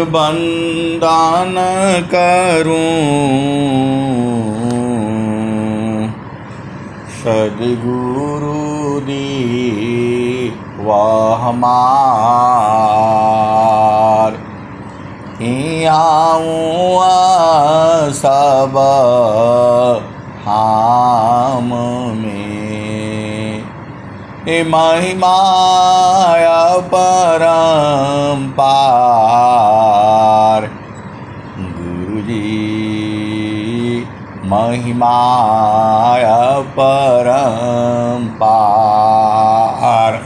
बंदन करूं सद्गुरु दी वह हमार आऊँ सब हम में महिमाय परम्पार गुरुजी महिमाय परम्पार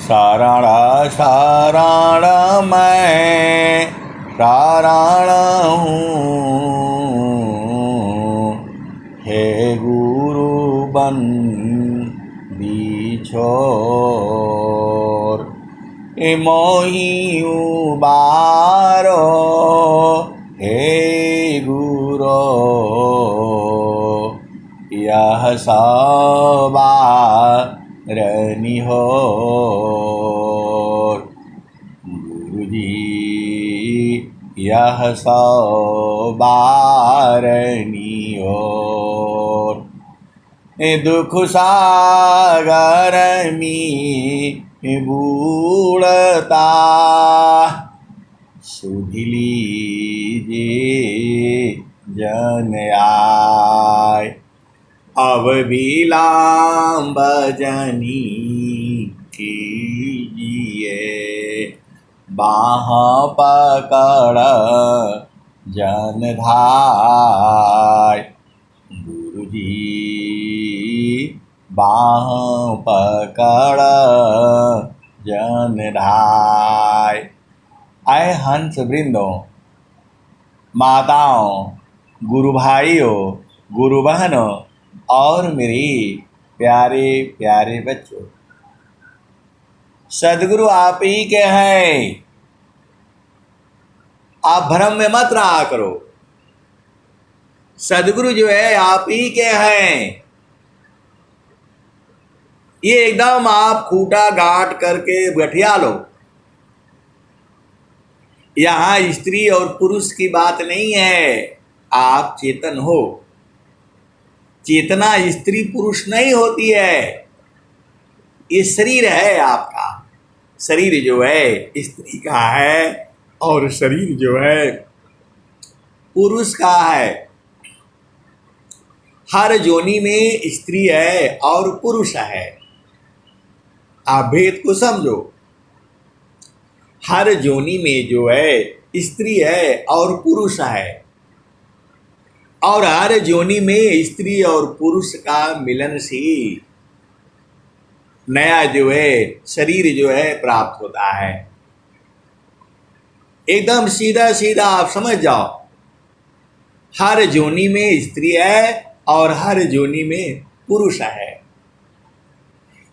शरण शरण मैं शरण हूँ हे गुरु बिछोर मोहि उबारो हे गुरो यह सवारनि होर गुरुजी यह सवारनि होर दुख सागर में बूढ़ता सुध लीजिए जन आय अब विलंब जनी कीजिए बाह पकड़ जन धाय गुरुजी बाह पकड़ जन धाय। आए हंस वृंदों, माताओं, गुरु भाइयों, गुरु बहनों और मेरे प्यारे प्यारे बच्चों, सदगुरु आप ही के हैं। आप भ्रम में मत रहा करो। सदगुरु जो है आप ही के हैं। ये एकदम आप खूंटा गांठ करके बैठिया लो। यहां स्त्री और पुरुष की बात नहीं है। आप चेतन हो। चेतना स्त्री पुरुष नहीं होती है। ये शरीर है आपका। शरीर जो है स्त्री का है और शरीर जो है पुरुष का है। हर योनि में स्त्री है और पुरुष है। आप भेद को समझो। हर योनि में जो है स्त्री है और पुरुष है, और हर योनि में स्त्री और पुरुष का मिलन से नया जो है शरीर जो है प्राप्त होता है। एकदम सीधा सीधा आप समझ जाओ। हर योनि में स्त्री है और हर योनि में पुरुष है।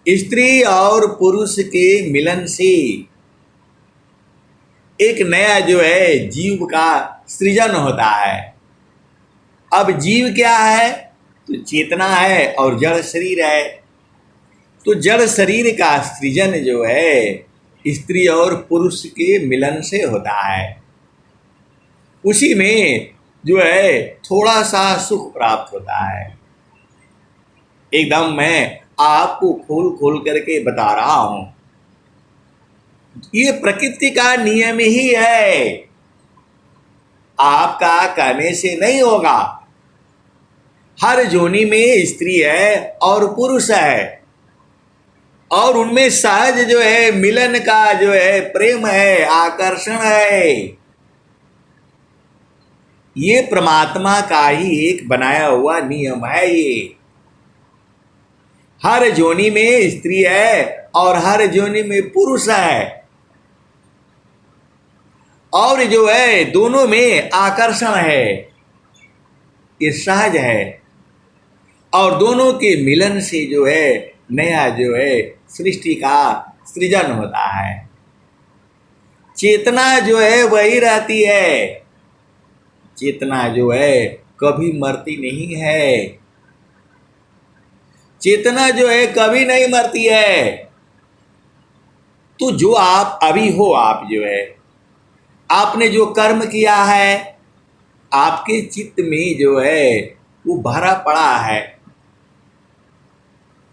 स्त्री और पुरुष के मिलन से एक नया जो है जीव का सृजन होता है। अब जीव क्या है? तो चेतना है और जड़ शरीर है। तो जड़ शरीर का सृजन जो है स्त्री और पुरुष के मिलन से होता है। उसी में जो है थोड़ा सा सुख प्राप्त होता है। एकदम मैं आपको खोल खोल करके बता रहा हूं। ये प्रकृति का नियम ही है। आपका कहने से नहीं होगा। हर योनि में स्त्री है और पुरुष है, और उनमें सहज जो है मिलन का जो है प्रेम है, आकर्षण है। ये परमात्मा का ही एक बनाया हुआ नियम है। ये हर योनि में स्त्री है और हर योनि में पुरुष है, और जो है दोनों में आकर्षण है। ये सहज है, और दोनों के मिलन से जो है नया जो है सृष्टि का सृजन होता है। चेतना जो है वही रहती है। चेतना जो है कभी मरती नहीं है। चेतना जो है कभी नहीं मरती है। तो जो आप अभी हो, आप जो है आपने जो कर्म किया है, आपके चित्त में जो है वो भरा पड़ा है।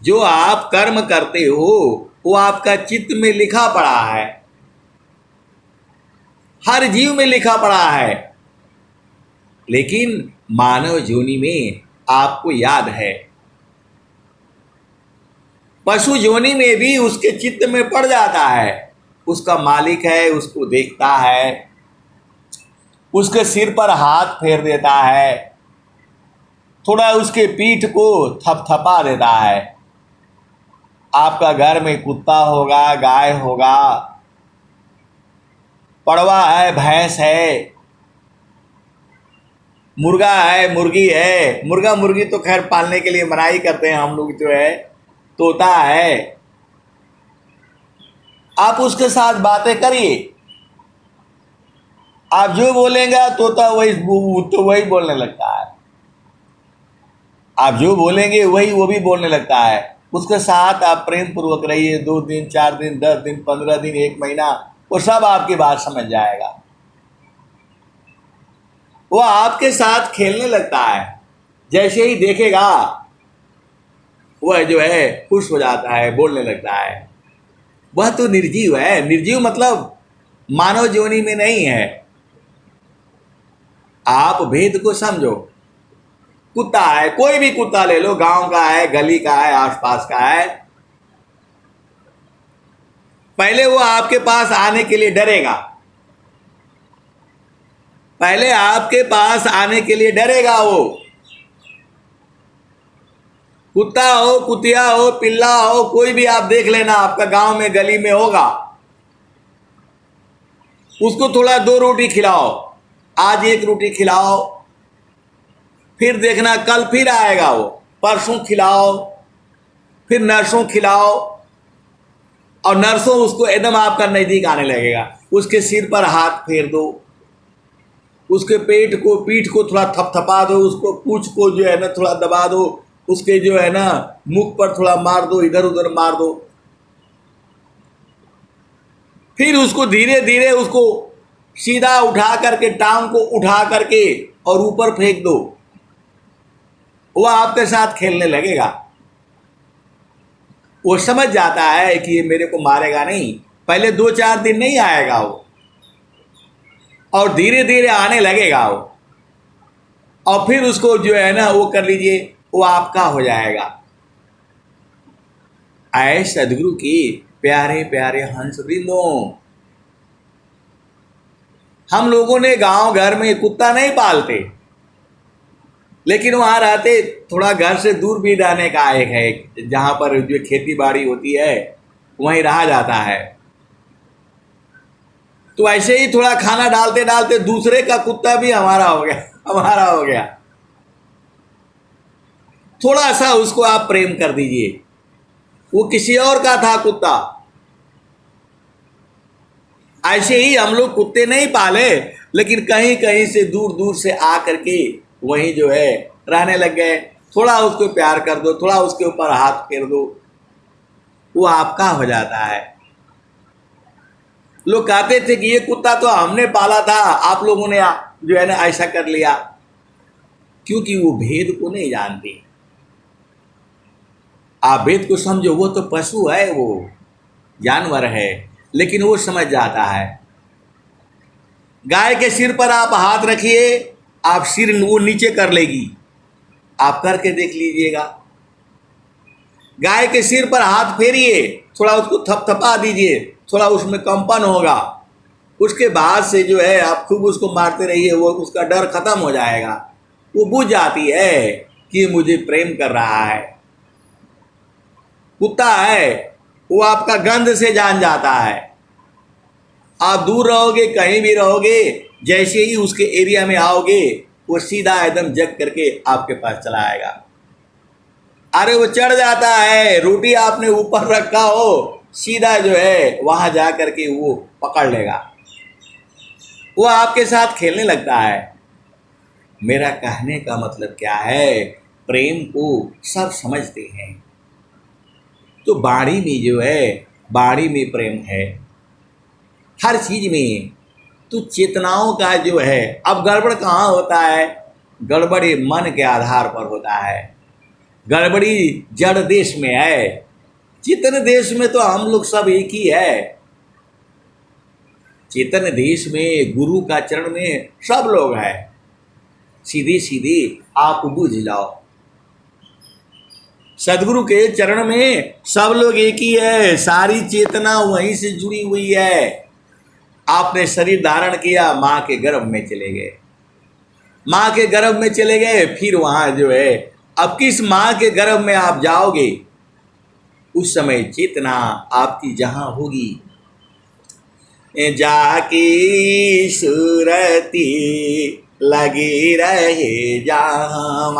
जो आप कर्म करते हो वो आपका चित्त में लिखा पड़ा है, हर जीव में लिखा पड़ा है। लेकिन मानव योनि में आपको याद है, पशु योनि में भी उसके चित्त में पड़ जाता है, उसका मालिक है, उसको देखता है, उसके सिर पर हाथ फेर देता है, थोड़ा उसके पीठ को थपथपा देता है। आपका घर में कुत्ता होगा, गाय होगा, पड़वा है, भैंस है, मुर्गा है, मुर्गी है। मुर्गा मुर्गी तो खैर पालने के लिए मनाही करते हैं हम लोग, जो है तोता है। आप उसके साथ बातें करिए, आप जो बोलेंगे तोता वही बोलने लगता है, आप जो बोलेंगे वही वो भी बोलने लगता है। उसके साथ आप प्रेम पूर्वक रहिए, 2 दिन 4 दिन 10 दिन 15 दिन 1 महीना, वो सब आपकी बात समझ जाएगा। वो आपके साथ खेलने लगता है, जैसे ही देखेगा वह जो है खुश हो जाता है, बोलने लगता है। वह तो निर्जीव है। निर्जीव मतलब मानव योनि में नहीं है। आप भेद को समझो। कुत्ता है, कोई भी कुत्ता ले लो, गांव का है, गली का है, आसपास का है, पहले वो आपके पास आने के लिए डरेगा, पहले आपके पास आने के लिए डरेगा। वो कुत्ता हो, कुतिया हो, पिल्ला हो, कोई भी आप देख लेना, आपका गांव में गली में होगा, उसको थोड़ा 2 रोटी खिलाओ, आज 1 रोटी खिलाओ, फिर देखना कल फिर आएगा वो, परसों खिलाओ, फिर नरसों खिलाओ, और नरसों उसको एकदम आपका नजदीक आने लगेगा। उसके सिर पर हाथ फेर दो, उसके पीठ को थोड़ा थपथपा दो, उसको पूंछ को जो है ना थोड़ा दबा दो, उसके जो है ना मुख पर थोड़ा मार दो, इधर उधर मार दो, फिर उसको धीरे धीरे उसको सीधा उठा करके, टांग को उठा करके और ऊपर फेंक दो। वो आपके साथ खेलने लगेगा। वो समझ जाता है कि ये मेरे को मारेगा नहीं। पहले 2-4 दिन नहीं आएगा वो, और धीरे धीरे आने लगेगा वो, और फिर उसको जो है ना वो कर लीजिए, वो आपका हो जाएगा। आए सदगुरु की प्यारे प्यारे हंस वृंदों, हम लोगों ने गांव घर में कुत्ता नहीं पालते, लेकिन वहाँ रहते थोड़ा घर से दूर भी रहने का एक है, जहाँ पर जो खेती बाड़ी होती है वहीं रहा जाता है। तो ऐसे ही थोड़ा खाना डालते डालते दूसरे का कुत्ता भी हमारा हो गया, हमारा हो गया। थोड़ा सा उसको आप प्रेम कर दीजिए, वो किसी और का था कुत्ता। ऐसे ही हम लोग कुत्ते नहीं पाले, लेकिन कहीं कहीं से दूर दूर से आ करके वहीं जो है रहने लग गए। थोड़ा उसको प्यार कर दो, थोड़ा उसके ऊपर हाथ फेर दो, वो आपका हो जाता है। लोग कहते थे कि ये कुत्ता तो हमने पाला था, आप लोगों ने जो है ना ऐसा कर लिया, क्योंकि वो भेद को नहीं जानते। आप भेद को समझो, वो तो पशु है, वो जानवर है, लेकिन वो समझ जाता है। गाय के सिर पर आप हाथ रखिए, आप सिर वो नीचे कर लेगी, आप करके देख लीजिएगा। गाय के सिर पर हाथ फेरिए, थोड़ा उसको थपथपा दीजिए, थोड़ा उसमें कंपन होगा, उसके बाद से जो है आप खूब उसको मारते रहिए, वो उसका डर खत्म हो जाएगा। वो बुझ जाती है कि मुझे प्रेम कर रहा है। कुत्ता है, वो आपका गंध से जान जाता है। आप दूर रहोगे, कहीं भी रहोगे, जैसे ही उसके एरिया में आओगे वो सीधा एकदम जग करके आपके पास चला आएगा। अरे वो चढ़ जाता है, रोटी आपने ऊपर रखा हो, सीधा जो है वहां जा करके वो पकड़ लेगा, वो आपके साथ खेलने लगता है। मेरा कहने का मतलब क्या है, प्रेम को सब समझते हैं। तो बाड़ी में जो है वाणी में प्रेम है, हर चीज में। तो चेतनाओं का जो है, अब गड़बड़ कहाँ होता है? गड़बड़ी मन के आधार पर होता है, गड़बड़ी जड़ देश में है। चेतन देश में तो हम लोग सब एक ही है। चेतन देश में गुरु का चरण में सब लोग हैं। सीधे सीधे आप बुझ जाओ, सदगुरु के चरण में सब लोग एक ही है, सारी चेतना वहीं से जुड़ी हुई है। आपने शरीर धारण किया, माँ के गर्भ में चले गए, माँ के गर्भ में चले गए, फिर वहां जो है, अब किस माँ के गर्भ में आप जाओगे, उस समय चेतना आपकी जहां होगी, जाकी सूरती लगी रहे जहाँ,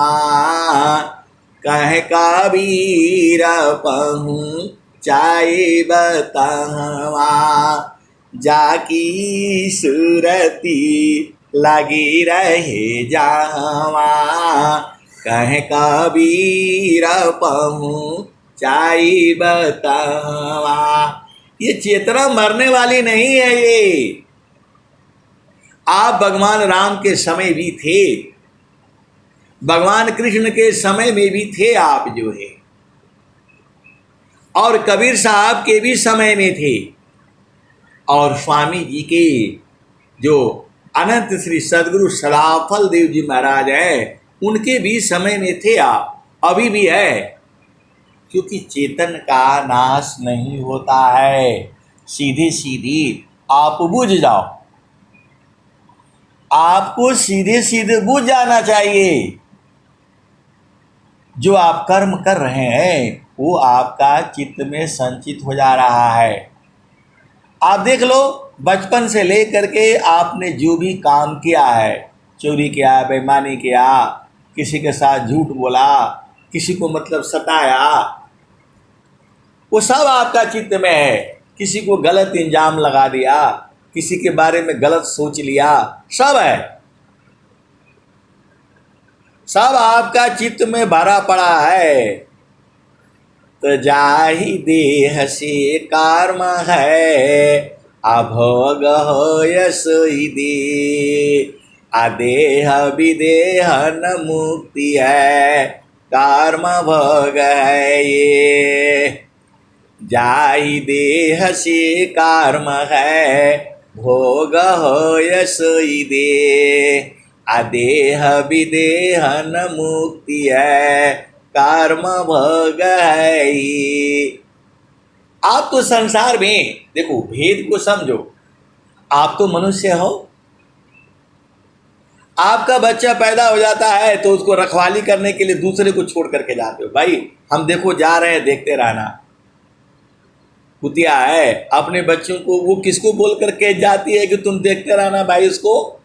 कह कबीर पहुँचाए बतावा, जाकी सूरती लगी रहे जहाँ, कह कबीर पहुँचाए बतावा। ये चेतना मरने वाली नहीं है। ये आप भगवान राम के समय भी थे, भगवान कृष्ण के समय में भी थे आप जो है, और कबीर साहब के भी समय में थे, और स्वामी जी के जो अनंत श्री सदगुरु सदाफल देव जी महाराज हैं, उनके भी समय में थे आप, अभी भी है। क्योंकि चेतन का नाश नहीं होता है। सीधी सीधी आप बुझ जाओ, आपको सीधे सीधे बुझ जाना चाहिए। जो आप कर्म कर रहे हैं वो आपका चित्त में संचित हो जा रहा है। आप देख लो, बचपन से लेकर के आपने जो भी काम किया है, चोरी किया, बेईमानी किया, किसी के साथ झूठ बोला, किसी को मतलब सताया, वो सब आपका चित्त में है। किसी को गलत इल्जाम लगा दिया, किसी के बारे में गलत सोच लिया, सब है, सब आपका चित्त में भरा पड़ा है। तो जाहि देह से कर्म है, अभोग हो यशोहि दे, अदेह विदेह न मुक्ति है, कर्म भोग है ये। जाहि देह से कर्म है, भोग हो यशोहि दे, अदेह विदेह न मुक्ति है, कर्म भोग है ये। आप तो संसार में देखो, भेद को समझो। आप तो मनुष्य हो, आपका बच्चा पैदा हो जाता है तो उसको रखवाली करने के लिए दूसरे को छोड़ करके जाते हो। भाई हम देखो जा रहे हैं, देखते रहना। कुतिया है, अपने बच्चों को वो किसको बोल करके जाती है कि तुम देखते रहना भाई, उसको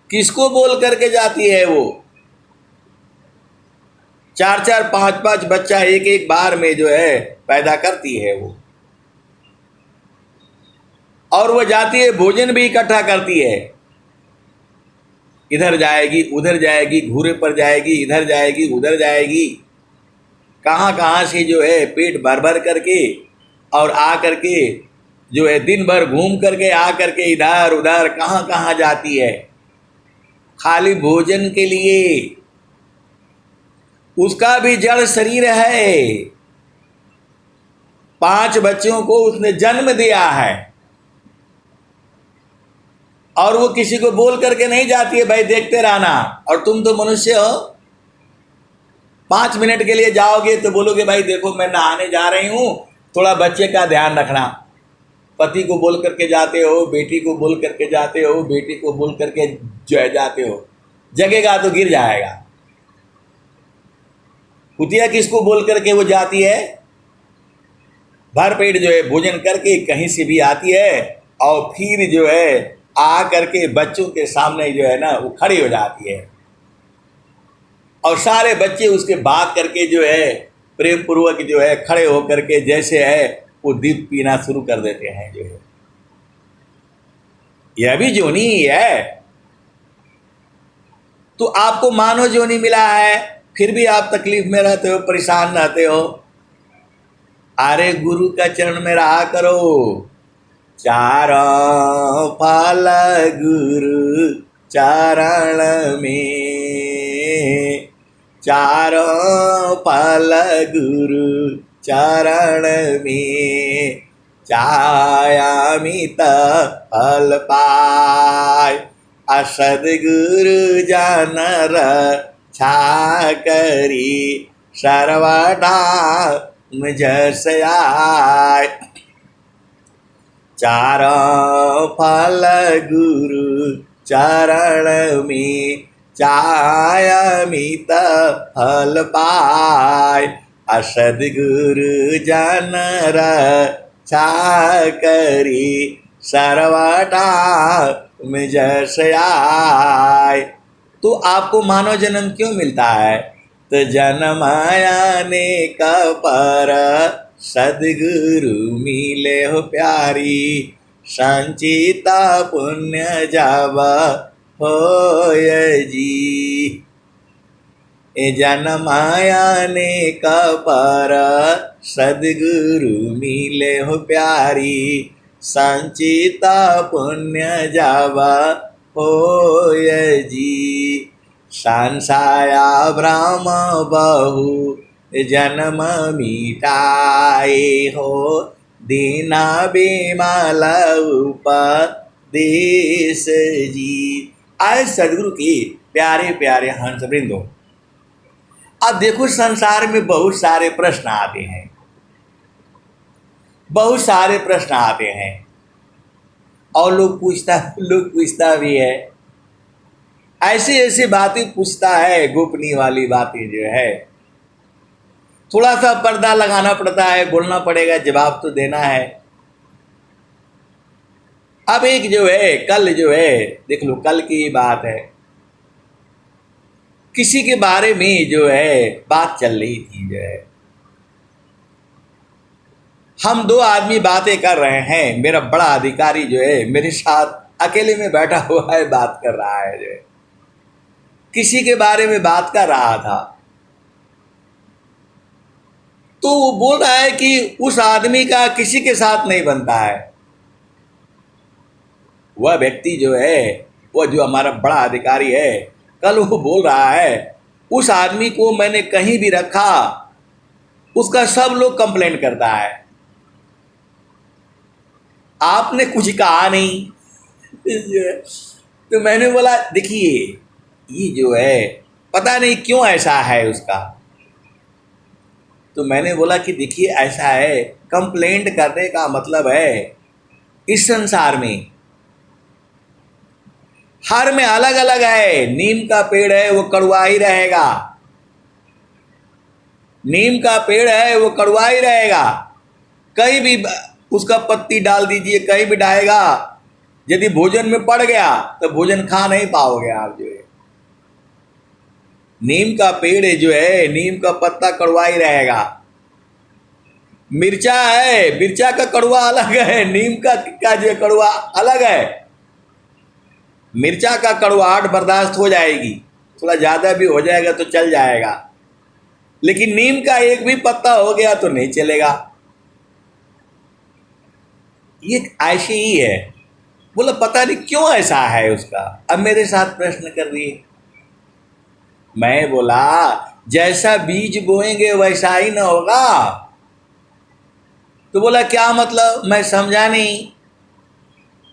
किसको बोल करके जाती है? वो 4-4 5-5 बच्चा एक एक बार में जो है पैदा करती है वो, और वो जाती है, भोजन भी इकट्ठा करती है। इधर जाएगी, उधर जाएगी, घूरे पर जाएगी, इधर जाएगी, उधर जाएगी, कहाँ कहाँ से जो है पेट भर भर करके, और आ करके जो है दिन भर घूम करके आ करके इधर उधर कहाँ कहाँ जाती है, खाली भोजन के लिए। उसका भी जड़ शरीर है, 5 बच्चों को उसने जन्म दिया है, और वो किसी को बोल करके नहीं जाती है भाई देखते रहना। और तुम तो मनुष्य हो, 5 मिनट के लिए जाओगे तो बोलोगे भाई देखो मैं नहाने जा रही हूँ, थोड़ा बच्चे का ध्यान रखना। पति को बोल करके जाते हो, बेटी को बोल करके जाते हो, बेटी को बोल करके जो है जाते हो, जगेगा तो गिर जाएगा। कुतिया किसको बोल करके वो जाती है? भर पेट जो है भोजन करके कहीं से भी आती है, और फिर जो है आ करके बच्चों के सामने जो है ना वो खड़ी हो जाती है, और सारे बच्चे उसके भाग करके जो है प्रेम पूर्वक जो है खड़े होकर के जैसे है वो दूध पीना शुरू कर देते हैं। जो है यह भी जोनी ही है। तो आपको मानव जोनी मिला है, फिर भी आप तकलीफ में रहते हो, परेशान रहते हो। अरे गुरु का चरण में रहा करो। चारों फल गुरु चरण में, चारों फल गुरु चरण में, चायामित फल पाय। असदगुरु जानर छाकरी सर्वदा मुझस आय। चारों फल गुरु चरण में, चायामित फल पाय। असदगुरु जनर छाकरी सर्वदा मुझस आय। तो आपको मानव जन्म क्यों मिलता है? तो जन्म आने का पर सदगुरु मिले हो प्यारी, संचिता पुण्य जाव होय जी। ए जन्म आने का पर सदगुरु मिले हो प्यारी, संचिता पुण्य जाव होय जी। संसाया ब्रह्म बहु जन्म मिटाए हो, दीना बिमल उपदेश जी। आए सदगुरु की प्यारे प्यारे हंस वृंदो, अब देखो संसार में बहुत सारे प्रश्न आते हैं, बहुत सारे प्रश्न आते हैं और लोग पूछता भी है। ऐसी ऐसी बातें पूछता है, गोपनीय वाली बातें जो है, थोड़ा सा पर्दा लगाना पड़ता है, बोलना पड़ेगा, जवाब तो देना है। अब एक जो है कल जो है, देख लो कल की बात है, किसी के बारे में जो है बात चल रही थी। जो है हम दो आदमी बातें कर रहे हैं, मेरा बड़ा अधिकारी जो है मेरे साथ अकेले में बैठा हुआ है, बात कर रहा है। जो है किसी के बारे में बात कर रहा था, तो वो बोल रहा है कि उस आदमी का किसी के साथ नहीं बनता है। वह व्यक्ति जो है, वह जो हमारा बड़ा अधिकारी है, कल वो बोल रहा है उस आदमी को मैंने कहीं भी रखा, उसका सब लोग कंप्लेंट करता है। आपने कुछ कहा नहीं। तो मैंने बोला देखिए ये जो है पता नहीं क्यों ऐसा है उसका। तो मैंने बोला कि देखिए ऐसा है, कंप्लेंट करने का मतलब है इस संसार में हर में अलग अलग है। नीम का पेड़ है वो कड़वा ही रहेगा, नीम का पेड़ है वो कड़वा ही रहेगा, कहीं भी उसका पत्ती डाल दीजिए, कहीं भी डालेगा, यदि भोजन में पड़ गया तो भोजन खा नहीं पाओगे आप। जो है नीम का पेड़ जो है, नीम का पत्ता कड़वा ही रहेगा। मिर्चा है, मिर्चा का कड़वा अलग है, नीम का जो कड़वा अलग है। मिर्चा का कड़वाहट बर्दाश्त हो जाएगी, थोड़ा ज़्यादा भी हो जाएगा तो चल जाएगा, लेकिन नीम का एक भी पत्ता हो गया तो नहीं चलेगा। ये ऐसे ही है। बोला पता नहीं क्यों ऐसा है उसका। अब मेरे साथ प्रश्न कर रही है। मैं बोला जैसा बीज बोएंगे वैसा ही ना होगा। तो बोला क्या मतलब, मैं समझा नहीं।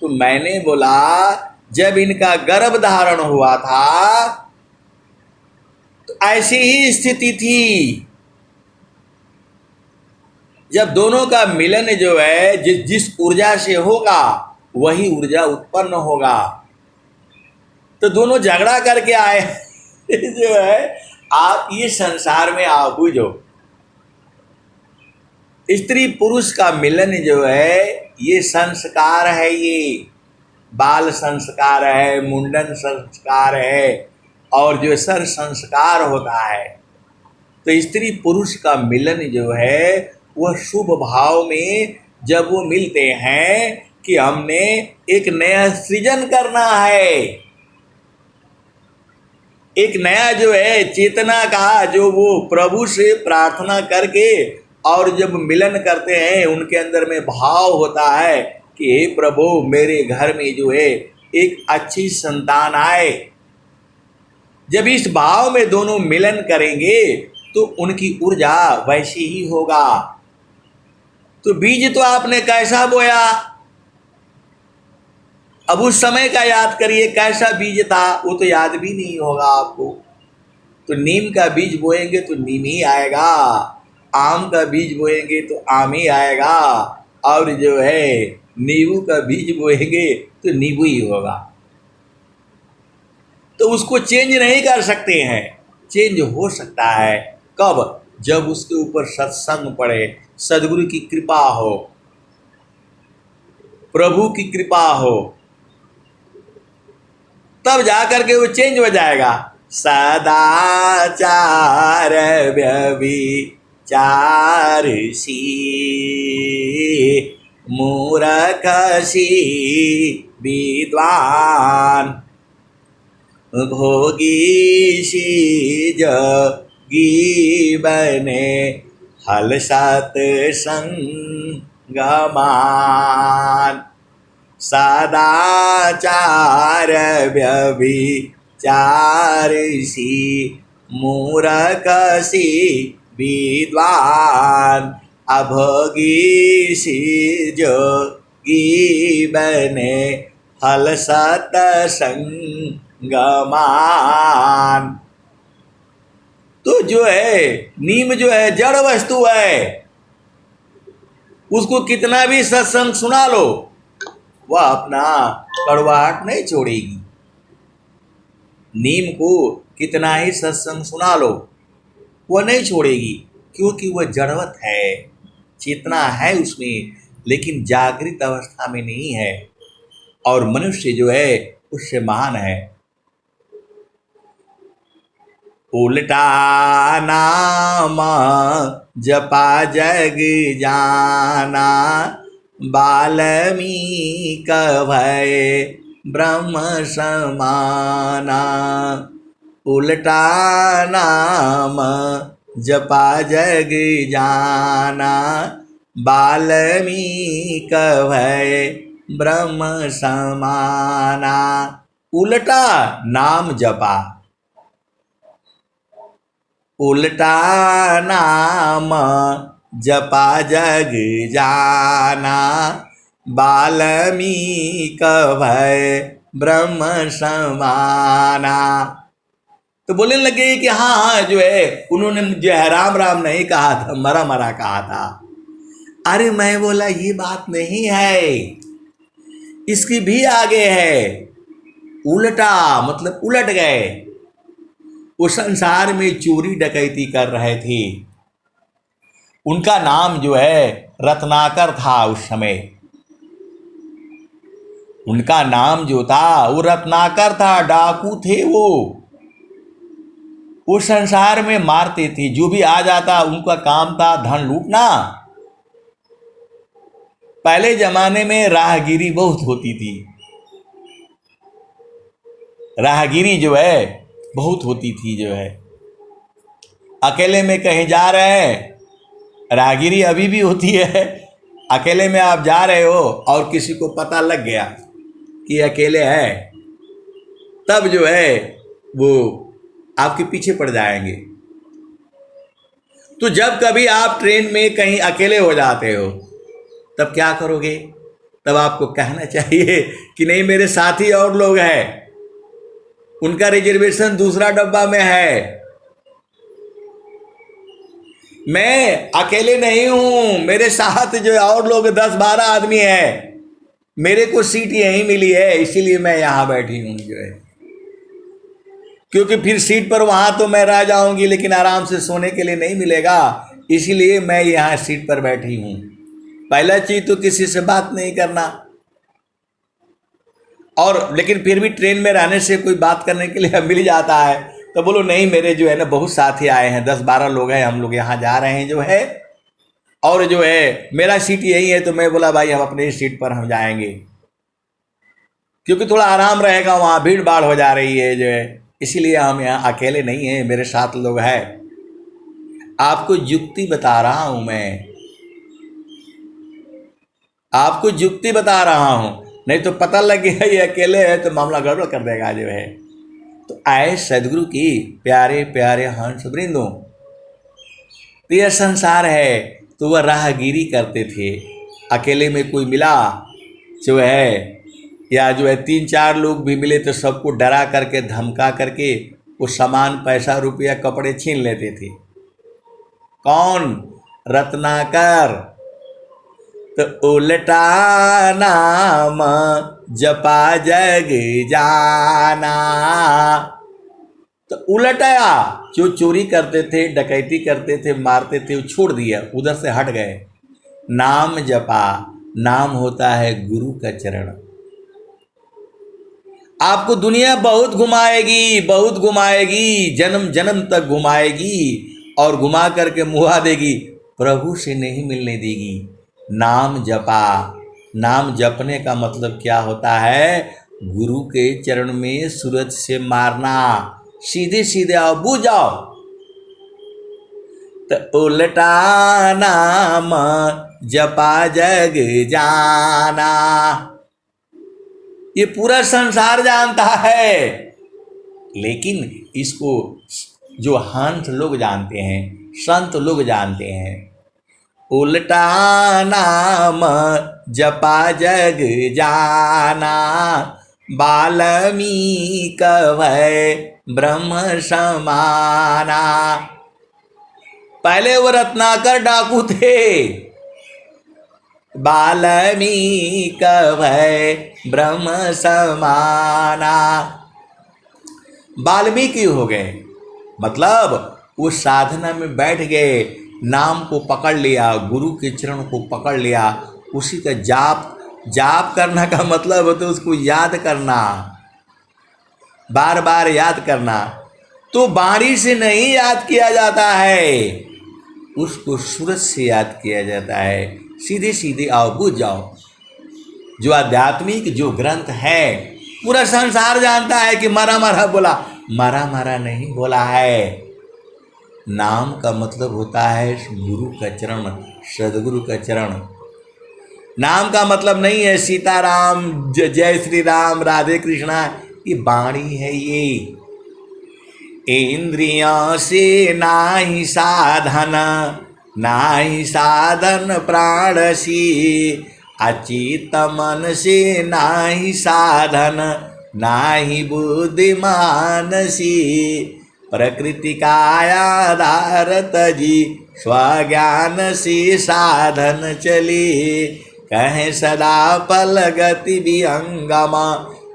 तो मैंने बोला जब इनका गर्भ धारण हुआ था तो ऐसी ही स्थिति थी। जब दोनों का मिलन जो है जिस ऊर्जा से होगा वही ऊर्जा उत्पन्न होगा। तो दोनों झगड़ा करके आए जो है आप ये संसार में आप बुझो, स्त्री पुरुष का मिलन जो है ये संस्कार है, ये बाल संस्कार है, मुंडन संस्कार है और जो सर संस्कार होता है। तो स्त्री पुरुष का मिलन जो है वह शुभ भाव में जब वो मिलते हैं कि हमने एक नया सृजन करना है, एक नया जो है चेतना का जो वो प्रभु से प्रार्थना करके और जब मिलन करते हैं उनके अंदर में भाव होता है कि हे प्रभु मेरे घर में जो है एक अच्छी संतान आए। जब इस भाव में दोनों मिलन करेंगे तो उनकी ऊर्जा वैसी ही होगा। तो बीज तो आपने कैसा बोया, अब उस समय का याद करिए कैसा बीज था, वो तो याद भी नहीं होगा आपको। तो नीम का बीज बोएंगे तो नीम ही आएगा, आम का बीज बोएंगे तो आम ही आएगा, और जो है नींबू का बीज बोएंगे तो नींबू ही होगा। तो उसको चेंज नहीं कर सकते हैं। चेंज हो सकता है कब? जब उसके ऊपर सत्संग पड़े, सद्गुरु की कृपा हो, प्रभु की कृपा हो, तब जाकर के वो चेंज हो जाएगा। सदाचार व्यभिचार सी मूरख सी विद्वान भोगी सी जोगी बने हल सत्संगमान। सदाचार व्यभिचार सी मूरख सी विद्वान अभोगी सी जोगी बने हल सत्संगमान। तो जो है नीम जो है जड़ वस्तु है, उसको कितना भी सत्संग सुना लो वह अपना कड़वाहट नहीं छोड़ेगी। नीम को कितना ही सत्संग सुना लो वह नहीं छोड़ेगी, क्योंकि वह जड़वत है, चेतना है उसमें, लेकिन जागृत अवस्था में नहीं है। और मनुष्य जो है उससे महान है। उल्टा नाम जपा जग जाना बाल्मीक भय ब्रह्म समाना। उल्टा नाम जपा जग जाना बाल्मीक भय ब्रह्म समाना। उल्टा नाम जपा, उल्टा नाम जपा जग जाना बाल्मीक भय ब्रह्म समाना। तो बोलने लगे कि हाँ जो है उन्होंने जो है राम राम नहीं कहा था, मरा मरा कहा था। अरे मैं बोला ये बात नहीं है, इसकी भी आगे है। उल्टा मतलब उलट गए, वो संसार में चोरी डकैती कर रहे थे। उनका नाम जो है रत्नाकर था उस समय, उनका नाम जो था वो रत्नाकर था, डाकू थे वो संसार में मारते थे, जो भी आ जाता उनका काम था धन लूटना। पहले जमाने में राहगीरी बहुत होती थी, राहगीरी जो है बहुत होती थी, जो है अकेले में कहीं जा रहे हैं, राहगीरी अभी भी होती है। अकेले में आप जा रहे हो और किसी को पता लग गया कि अकेले है, तब जो है वो आपके पीछे पड़ जाएंगे। तो जब कभी आप ट्रेन में कहीं अकेले हो जाते हो तब क्या करोगे? तब आपको कहना चाहिए कि नहीं मेरे साथी और लोग हैं, उनका रिजर्वेशन दूसरा डब्बा में है, मैं अकेले नहीं हूं, मेरे साथ जो और लोग 10-12 आदमी हैं, मेरे को सीट यहीं मिली है इसीलिए मैं यहां बैठी हूं जो है। क्योंकि फिर सीट पर वहां तो मैं रह जाऊंगी लेकिन आराम से सोने के लिए नहीं मिलेगा, इसीलिए मैं यहां सीट पर बैठी हूं। पहला चीज तो किसी से बात नहीं करना, और लेकिन फिर भी ट्रेन में रहने से कोई बात करने के लिए मिल जाता है, तो बोलो नहीं मेरे जो है ना बहुत साथी आए हैं, 10-12 लोग हैं, हम लोग यहाँ जा रहे हैं जो है, और जो है मेरा सीट यही है। तो मैं बोला भाई हम अपने सीट पर हम जाएंगे, क्योंकि थोड़ा आराम रहेगा, वहाँ भीड़ भाड़ हो जा रही है जो है, इसीलिए हम यहाँ अकेले नहीं हैं, मेरे साथ लोग हैं। आपको युक्ति बता रहा हूं मैं, आपको युक्ति बता रहा हूं, नहीं तो पता लग गया ये अकेले है तो मामला गड़बड़ कर देगा जो है। तो आए सदगुरु की प्यारे प्यारे हंस वृंदों, तो यह संसार है। तो वह राहगीरी करते थे, अकेले में कोई मिला जो है, या जो है 3-4 लोग भी मिले तो सबको डरा करके धमका करके वो सामान, पैसा, रुपया, कपड़े छीन लेते थे। कौन? रत्नाकर। तो उल्टा नाम जपा जग जाना। तो उलटाया, जो चोरी करते थे, डकैती करते थे, मारते थे, वो छोड़ दिया, उधर से हट गए। नाम जपा, नाम होता है गुरु का चरण। आपको दुनिया बहुत घुमाएगी, बहुत घुमाएगी, जन्म जन्म तक घुमाएगी और घुमा करके मुहा देगी, प्रभु से नहीं मिलने देगी। नाम जपा, नाम जपने का मतलब क्या होता है? गुरु के चरण में सूरज से मारना, सीधे सीधे आओ, बूझ जाओ। तो उल्टा नाम जपा जग जाना, ये पूरा संसार जानता है, लेकिन इसको जो हंस लोग जानते हैं, संत लोग जानते हैं। उल्टा नाम जपा जग जाना, वाल्मीकि भय ब्रह्म समाना। पहले वो रत्नाकर डाकू थे, वाल्मीकि भय ब्रह्म समाना। वाल्मीकि हो गए, मतलब वो साधना में बैठ गए, नाम को पकड़ लिया, गुरु के चरण को पकड़ लिया, उसी का जाप करना का मतलब होता है उसको याद करना, बार बार याद करना। तो बाणी से नहीं याद किया जाता है, उसको सूरज से याद किया जाता है। सीधे सीधे आओ, बुझ जाओ। जो आध्यात्मिक जो ग्रंथ है, पूरा संसार जानता है कि मरा मरा बोला, मरा मरा नहीं बोला है। नाम का मतलब होता है गुरु का चरण, सदगुरु का चरण। नाम का मतलब नहीं है सीताराम, जय श्री राम, राधे कृष्णा, ये बाणी है। ये इंद्रियों से नाही साधन, नाही साधन प्राण सी, अचित मन से नाही साधन, नाही बुद्धिमान सी, प्रकृति का आधार तजी, स्वज्ञान से साधन चली, कहे सदा पल गति विहंगमा,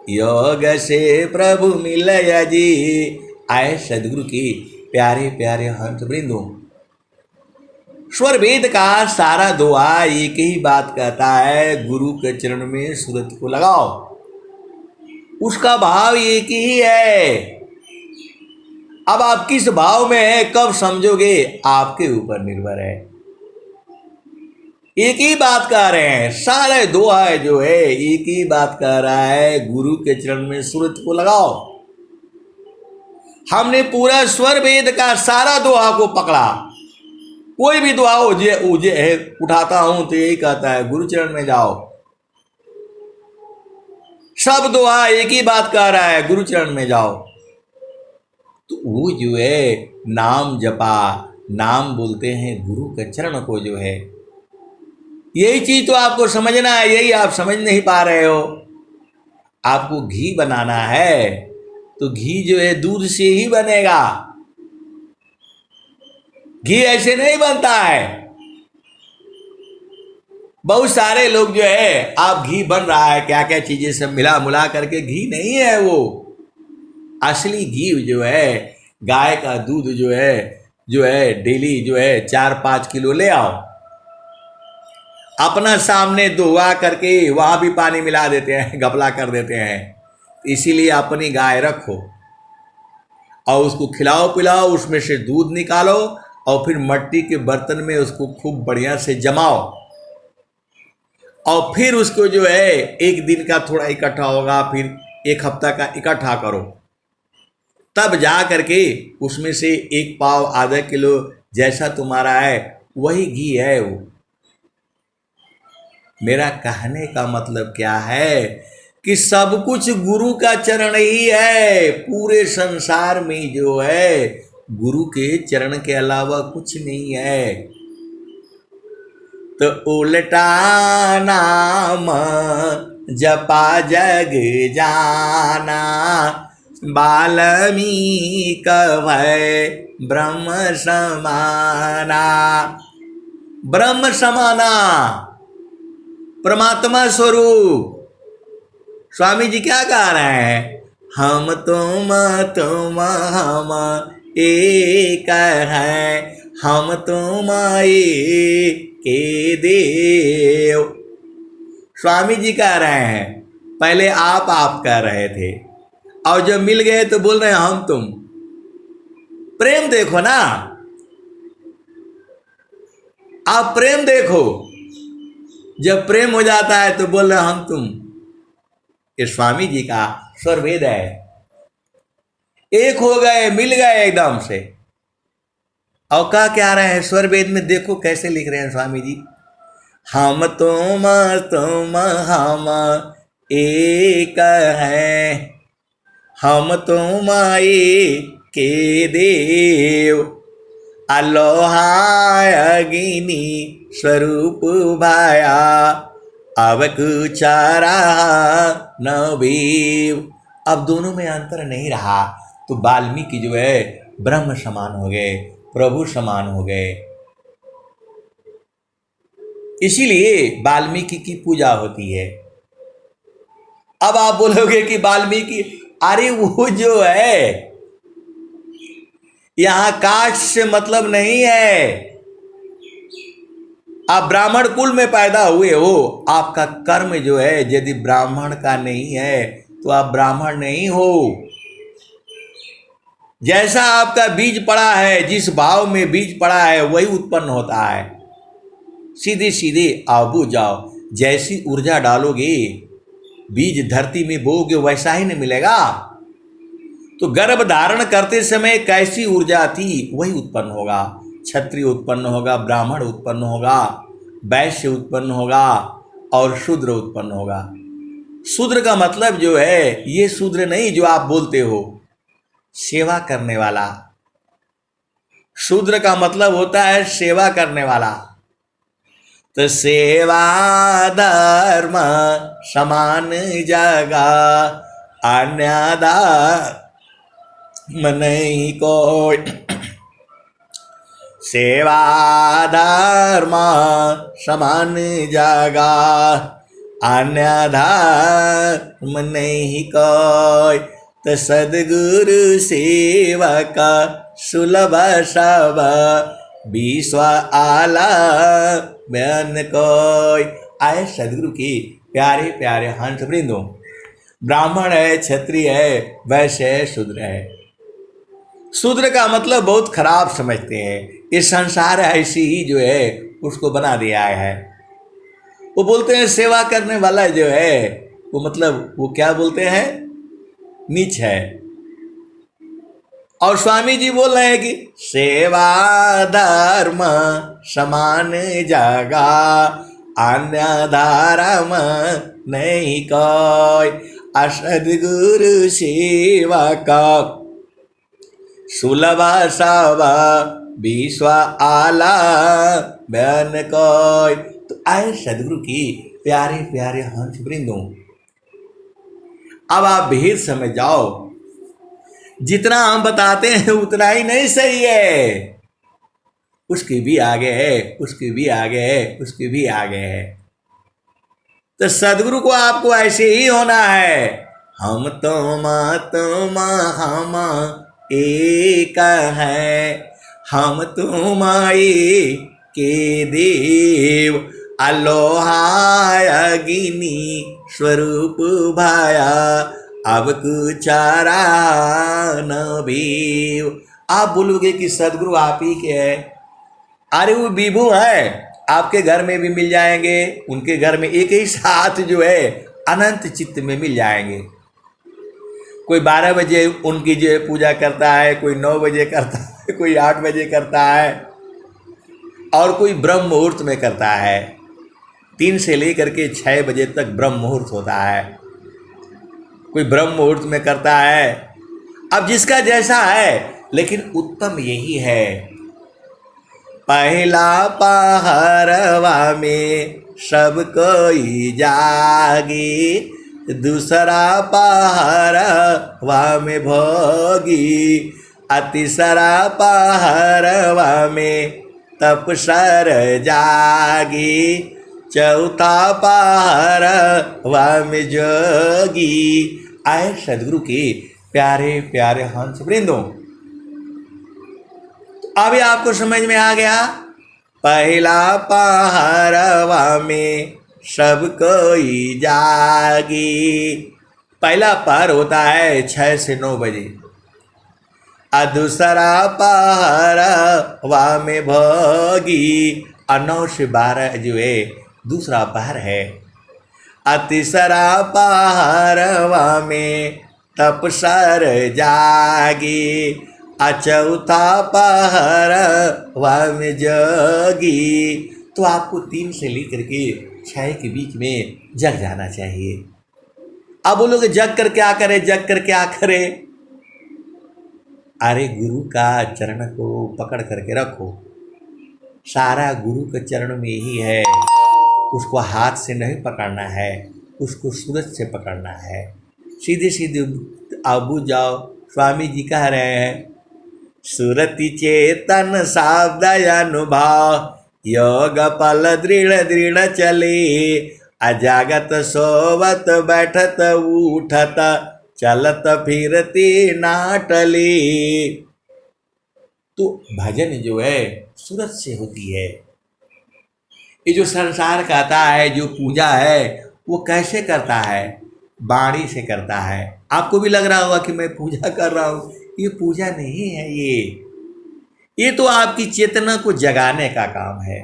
योग से प्रभु मिलय जी। आए सदगुरु की प्यारे प्यारे हंस वृंदों, स्वर वेद का सारा दुआ एक ही बात कहता है, गुरु के चरण में सूरज को लगाओ। उसका भाव एक ही है। अब आप किस भाव में है, कब समझोगे, आपके ऊपर निर्भर है। एक ही बात कह रहे हैं, सारे दुआ जो है एक ही बात कह रहा है, गुरु के चरण में सूरज को लगाओ। हमने पूरा स्वर वेद का सारा दुआ को पकड़ा। कोई भी दुआ उजे है उठाता हूं तो यही कहता है, गुरु चरण में जाओ। सब दुआ एक ही बात कह रहा है, गुरु चरण में जाओ। तो वो जो है नाम जपा, नाम बोलते हैं गुरु के चरण को जो है। यही चीज तो आपको समझना है, यही आप समझ नहीं पा रहे हो। आपको घी बनाना है तो घी जो है दूध से ही बनेगा, घी ऐसे नहीं बनता है। बहुत सारे लोग जो है, आप घी बन रहा है क्या क्या चीजें सब मिला मुला करके, घी नहीं है वो। असली घी जो है, गाय का दूध जो है डेली जो है 4-5 किलो ले आओ, अपना सामने दुआ करके वहां भी पानी मिला देते हैं, घपला कर देते हैं। इसीलिए अपनी गाय रखो और उसको खिलाओ पिलाओ, उसमें से दूध निकालो और फिर मिट्टी के बर्तन में उसको खूब बढ़िया से जमाओ और फिर उसको जो है एक दिन का थोड़ा इकट्ठा होगा, फिर एक हफ्ता का इकट्ठा करो, तब जा करके उसमें से 1 पाव, आधा किलो जैसा तुम्हारा है वही घी है वो। मेरा कहने का मतलब क्या है कि सब कुछ गुरु का चरण ही है। पूरे संसार में जो है गुरु के चरण के अलावा कुछ नहीं है। तो उल्टा नाम जपा जग जाना, वाल्मीकि भय ब्रह्म समाना। ब्रह्म समाना, परमात्मा स्वरूप। स्वामी जी क्या कह रहे हैं? हम तुम हम एक हैं, हम तुम एक के देव। स्वामी जी कह रहे हैं, पहले आप कह रहे थे, और जब मिल गए तो बोल रहे हैं हम तुम। प्रेम देखो ना, आप प्रेम देखो। जब प्रेम हो जाता है तो बोल रहे हैं हम तुम। ये स्वामी जी का स्वरभेद है। एक हो गए, मिल गए एकदम से। और क्या रहे हैं स्वरभेद में? देखो कैसे लिख रहे हैं स्वामी जी। हम तुम हम एक हैं, हम तुम एक के देव। अलोहा अग्नि स्वरूप भाया, अब कुचारा नवीव। अब दोनों में अंतर नहीं रहा। तो वाल्मीकि जो है ब्रह्म समान हो गए, प्रभु समान हो गए। इसीलिए वाल्मीकि की पूजा होती है। अब आप बोलोगे कि वाल्मीकि, अरे वो जो है यहां कास्ट से मतलब नहीं है। आप ब्राह्मण कुल में पैदा हुए हो, आपका कर्म जो है यदि ब्राह्मण का नहीं है तो आप ब्राह्मण नहीं हो। जैसा आपका बीज पड़ा है, जिस भाव में बीज पड़ा है वही उत्पन्न होता है। सीधे सीधे आबू जाओ, जैसी ऊर्जा डालोगे बीज धरती में बोओगे वैसा ही नहीं मिलेगा। तो गर्भ धारण करते समय कैसी ऊर्जा थी वही उत्पन्न होगा। क्षत्रिय उत्पन्न होगा, ब्राह्मण उत्पन्न होगा, वैश्य उत्पन्न होगा और शूद्र उत्पन्न होगा। शूद्र का मतलब जो है ये शूद्र नहीं जो आप बोलते हो, सेवा करने वाला। शूद्र का मतलब होता है सेवा करने वाला। तो सेवा धर्म समान जगा, अन्यदा नहीं कोई। सेवा धर्म समान जगा, अन्य धर्म नहीं कोई। तो सदगुरु सेवक सुलभ सब, विश्व आला बयान कोई। आए सदगुरु की प्यारे प्यारे हंस वृंदों। ब्राह्मण है, क्षत्रिय है, वैश्य है, शूद्र है। शूद्र का मतलब बहुत खराब समझते हैं। ये संसार ऐसी ही जो है उसको बना दिया है। वो बोलते हैं सेवा करने वाला जो है वो मतलब वो क्या बोलते हैं, नीच है। और स्वामी जी बोल रहे हैं कि सेवा धर्म समान जगा, अन्य धर्म नहीं कोई। असदगुरु सेवा का सुलभ सब, विश्व आला बयान कोई। तो आए सदगुरु की प्यारे प्यारे हंस वृंदों, अब आप भेद समझ जाओ। जितना हम बताते हैं उतना ही नहीं सही है, उसके भी आगे है, उसके भी आगे है, उसके भी आगे है। तो सदगुरु को आपको ऐसे ही होना है। हम तुम हम एक है, हम तुम एक के देव। अलोहा अग्नि स्वरूप भाया, अब कुचारा नबीव। आप बोलोगे कि सदगुरु आप ही के हैं। अरे वो विभु है, आपके घर में भी मिल जाएंगे, उनके घर में एक ही साथ जो है अनंत चित्त में मिल जाएंगे। कोई 12 बजे उनकी जो है पूजा करता है, कोई 9 बजे करता है, कोई 8 बजे करता है। और कोई ब्रह्म मुहूर्त में करता है। 3 से लेकर के 6 बजे तक ब्रह्म मुहूर्त होता है, कोई ब्रह्म मुहूर्त में करता है। अब जिसका जैसा है, लेकिन उत्तम यही है, पहला पहरवा में सब कोई जागी, दूसरा पहरवा में भोगी, तीसरा पहरवा में तपसर जागी, चौथा पहरवा में जोगी। आए सदगुरु के प्यारे प्यारे हंस वृंदों, अभी आपको समझ में आ गया। पहला पहरवा में सब कोई जागी। पहला पहर होता है 6 से 9 बजे, और दूसरा पहरवा में भोगी, और 9 से 12 जो है दूसरा पहर है, और तीसरा पहरवा में तपसर जागी, चौथा पहरवा में जोगी। तो आपको 3 से लेकर के 6 के बीच में जग जाना चाहिए। अब बोलोगे जग कर क्या करे, जग कर क्या करे? अरे गुरु का चरण को पकड़ करके रखो, सारा गुरु के चरण में ही है। उसको हाथ से नहीं पकड़ना है, उसको सूरज से पकड़ना है। सीधे सीधे आबू जाओ। स्वामी जी कह रहे हैं, सुरति चेतन सावदय अनुभव, योग पल दृढ़ दृढ़ चले, अजागत सोवत बैठत उठत, चलत फिरती नाटली। तो भजन जो है सूरज से होती है। ये जो संसार कहता है, जो पूजा है, वो कैसे करता है? वाणी से करता है। आपको भी लग रहा होगा कि मैं पूजा कर रहा हूँ, ये पूजा नहीं है। ये तो आपकी चेतना को जगाने का काम है।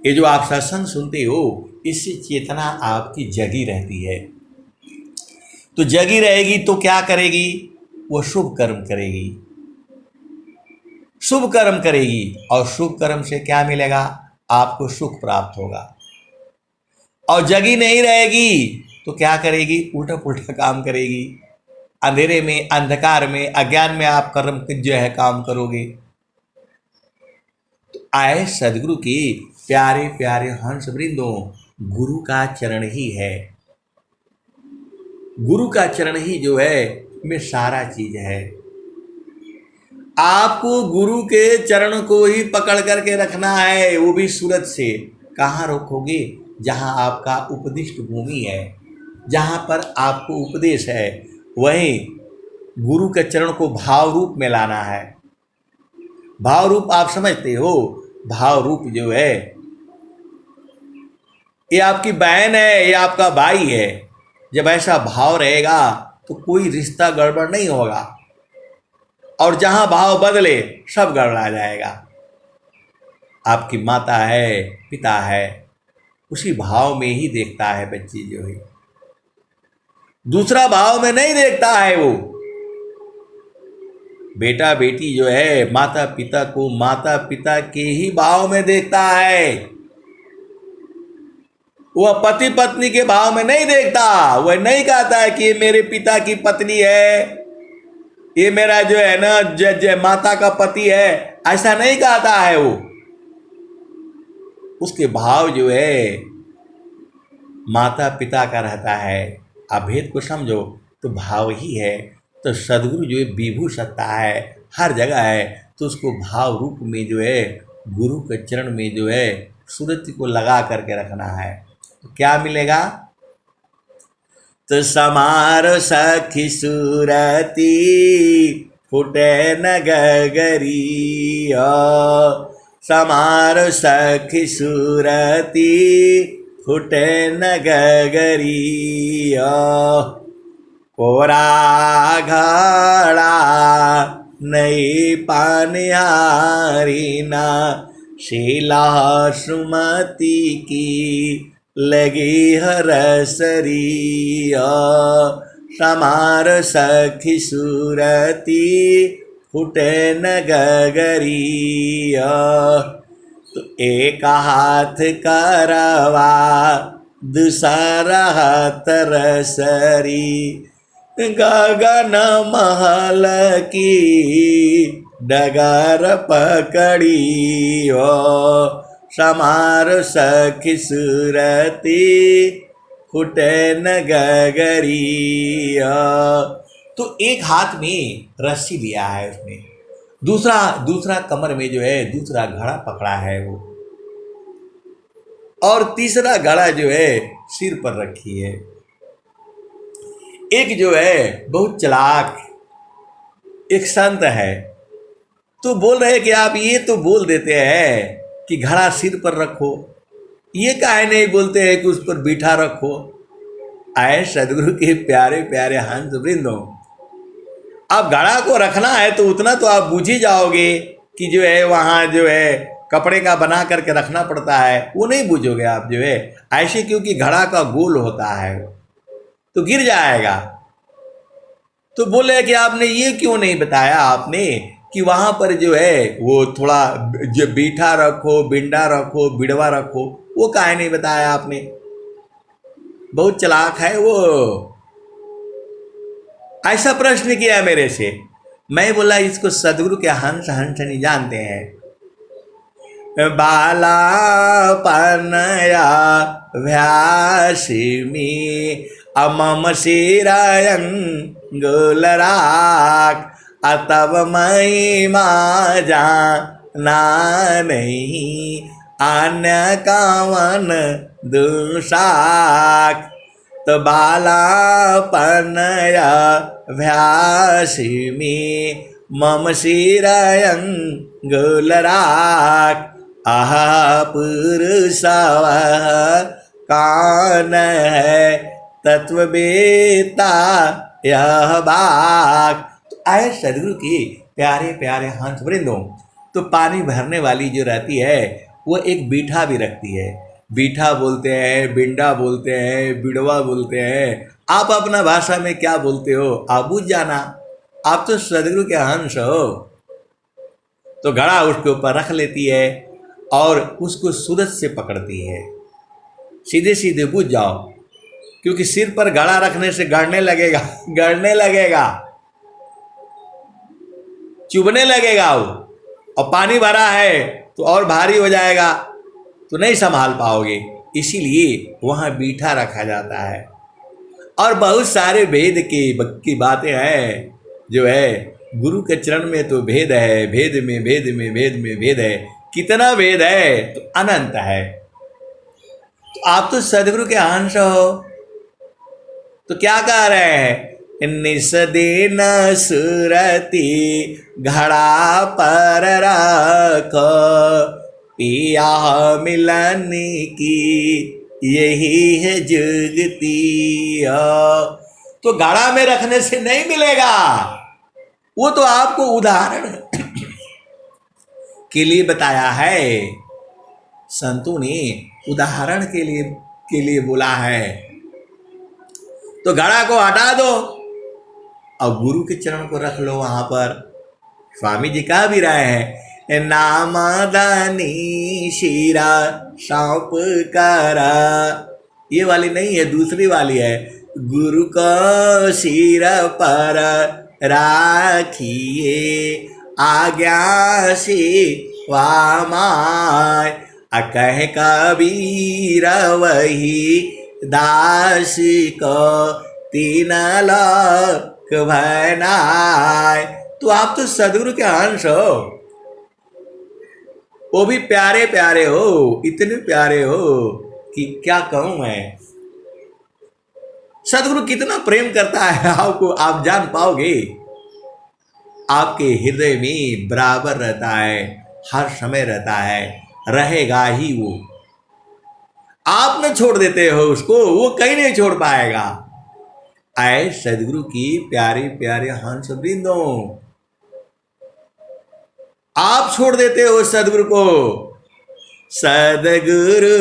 ये जो आप सत्संग सुनते हो, इससे चेतना आपकी जगी रहती है। तो जगी रहेगी तो क्या करेगी? वो शुभ कर्म करेगी, शुभ कर्म करेगी, और शुभ कर्म से क्या मिलेगा? आपको सुख प्राप्त होगा। और जगी नहीं रहेगी तो क्या करेगी? उल्टा पुल्टा काम करेगी। अंधेरे में, अंधकार में, अज्ञान में आप कर्म जो है काम करोगे। तो आए सदगुरु के प्यारे प्यारे हंस वृंदों, गुरु का चरण ही है। गुरु का चरण ही जो है में सारा चीज है। आपको गुरु के चरण को ही पकड़ करके रखना है, वो भी सूरज से। कहाँ रोकोगे? जहाँ आपका उपदिष्ट भूमि है, जहाँ पर आपको उपदेश है, वहीं गुरु के चरण को भाव रूप में लाना है। भाव रूप आप समझते हो? भाव रूप जो है, ये आपकी बहन है, ये आपका भाई है। जब ऐसा भाव रहेगा तो कोई रिश्ता गड़बड़ नहीं होगा, और जहाँ भाव बदले सब गड़बड़ा जाएगा। आपकी माता है, पिता है, उसी भाव में ही देखता है बच्ची जो है, दूसरा भाव में नहीं देखता है। वो बेटा बेटी जो है माता पिता को माता पिता के ही भाव में देखता है। वह पति पत्नी के भाव में नहीं देखता। वह नहीं कहता है कि ये मेरे पिता की पत्नी है, ये मेरा जो है ना माता का पति है, ऐसा नहीं कहता है। वो उसके भाव जो है माता पिता का रहता है। आप भेद को समझो तो भाव ही है। तो सदगुरु जो है विभू सत्ता है, हर जगह है। तो उसको भाव रूप में जो है गुरु के चरण में जो है सूरज को लगा करके रखना है। तो क्या मिलेगा? तो समारो सखी सूरती फुटे न गगरी, समारो सखी सूरती फुटे न गगरी, कोरा घड़ा नई पानिहारी ना, शीला सुमति की लगी हरसरी, समार सखी सूरती फूटे न गगरी। तो एक हाथ करवा दूसरा हाथ रसरी, गगन महल की डगर पकड़ी हो, समार सखी सूरती फूटे न गगरी। तो एक हाथ में रस्सी लिया है उसने, दूसरा कमर में जो है दूसरा घड़ा पकड़ा है वो, और तीसरा घड़ा जो है सिर पर रखी है। एक जो है बहुत चालाक एक संत है, तो बोल रहे कि आप ये तो बोल देते हैं कि घड़ा सिर पर रखो, ये काहे नहीं बोलते हैं कि उस पर बीठा रखो। आए सदगुरु के प्यारे प्यारे हंस वृंदों, अब घड़ा को रखना है तो उतना तो आप बूझ ही जाओगे कि जो है वहाँ जो है कपड़े का बना करके रखना पड़ता है, वो नहीं बूझोगे आप जो है ऐसे, क्योंकि घड़ा का गोल होता है तो गिर जाएगा। तो बोले कि आपने ये क्यों नहीं बताया आपने कि वहाँ पर जो है वो थोड़ा जो बीठा रखो, बिंडा रखो, बिड़वा रखो, वो काहे नहीं बताया आपने। बहुत चालाक है वो, ऐसा प्रश्न किया मेरे से। मैं बोला इसको सदगुरु के हंस नहीं जानते हैं। बाला पनया व्यासिमी अमम सिरायं गोलराक, अतब मई माजा ना नहीं अन्य कावन दुसाक। तो बाला पनया व्यासिमी मम सिरायं गोलराक, आहा पुरुषव कान है तत्ववेता यह बाक। तो आए सदगुरु की प्यारे प्यारे हंस वृंदों, तो पानी भरने वाली जो रहती है वो एक बीठा भी रखती है। बीठा बोलते हैं, बिंडा बोलते हैं, बिड़वा बोलते हैं, आप अपना भाषा में क्या बोलते हो आप बुझ जाना, आप तो सदगुरु के हंस हो। तो घड़ा उसके ऊपर रख लेती है और उसको सूरज से पकड़ती है। सीधे सीधे बुझ जाओ, क्योंकि सिर पर घड़ा रखने से गड़ने लगेगा, चुभने लगेगा वो, और पानी भरा है तो और भारी हो जाएगा, तो नहीं संभाल पाओगे। इसीलिए वहाँ बीठा रखा जाता है। और बहुत सारे भेद की बातें हैं जो है गुरु के चरण में, तो भेद है, भेद में भेद है। कितना भेद है, तो अनंत है। तो आप तो सदगुरु के अंश हो, तो क्या कह रहे हैं, निसदीन सुरती घड़ा पर रखो, पिया मिलन की यही है जुगती। तो घड़ा में रखने से नहीं मिलेगा, वो तो आपको उदाहरण के लिए बताया है, संतों ने उदाहरण के लिए बोला है। तो घड़ा को हटा दो और गुरु के चरण को रख लो वहां पर। स्वामी जी कह भी रहे हैं, नामदानी शीरा सौंप करा, ये वाली नहीं है, दूसरी वाली है, गुरु को सिर पर राखिए आज्ञा से वामाय, कह कबीर वही दास को तीन लोक भनाय। तो आप तो सदगुरु के अंश हो, वो भी प्यारे प्यारे हो, इतने प्यारे हो कि क्या कहूं मैं। सदगुरु कितना प्रेम करता है आपको, आप जान पाओगे। आपके हृदय में बराबर रहता है, हर समय रहता है, रहेगा ही वो। आप न छोड़ देते हो उसको, वो कहीं नहीं छोड़ पाएगा। आए सदगुरु की प्यारे प्यारे हंस वृंदों, आप छोड़ देते हो सदगुरु को। सदगुरु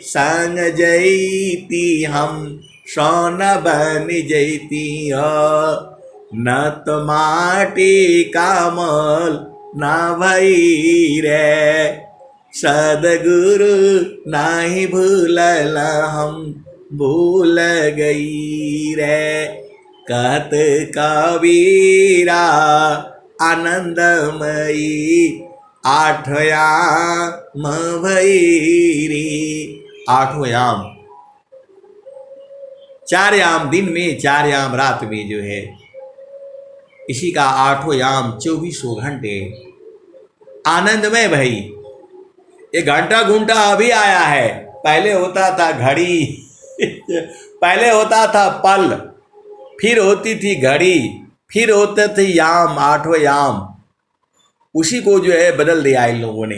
संग जैती हम सोना बन जैती हो, न तो माटी का मोल ना भई रे, सदगुरु नाही भूलल हम भूल गई रे। कहत कबीरा आनंदमयी आठयाम भैरी। आठों याम, 4 याम दिन में 4 याम रात में जो है, इसी का 8 याम 24 घंटे आनंदमय भाई। ये घंटा घूंटा अभी आया है, पहले होता था घड़ी पहले होता था पल, फिर होती थी घड़ी, फिर होते थे याम, 8 याम। उसी को जो है बदल दिया इन लोगों ने।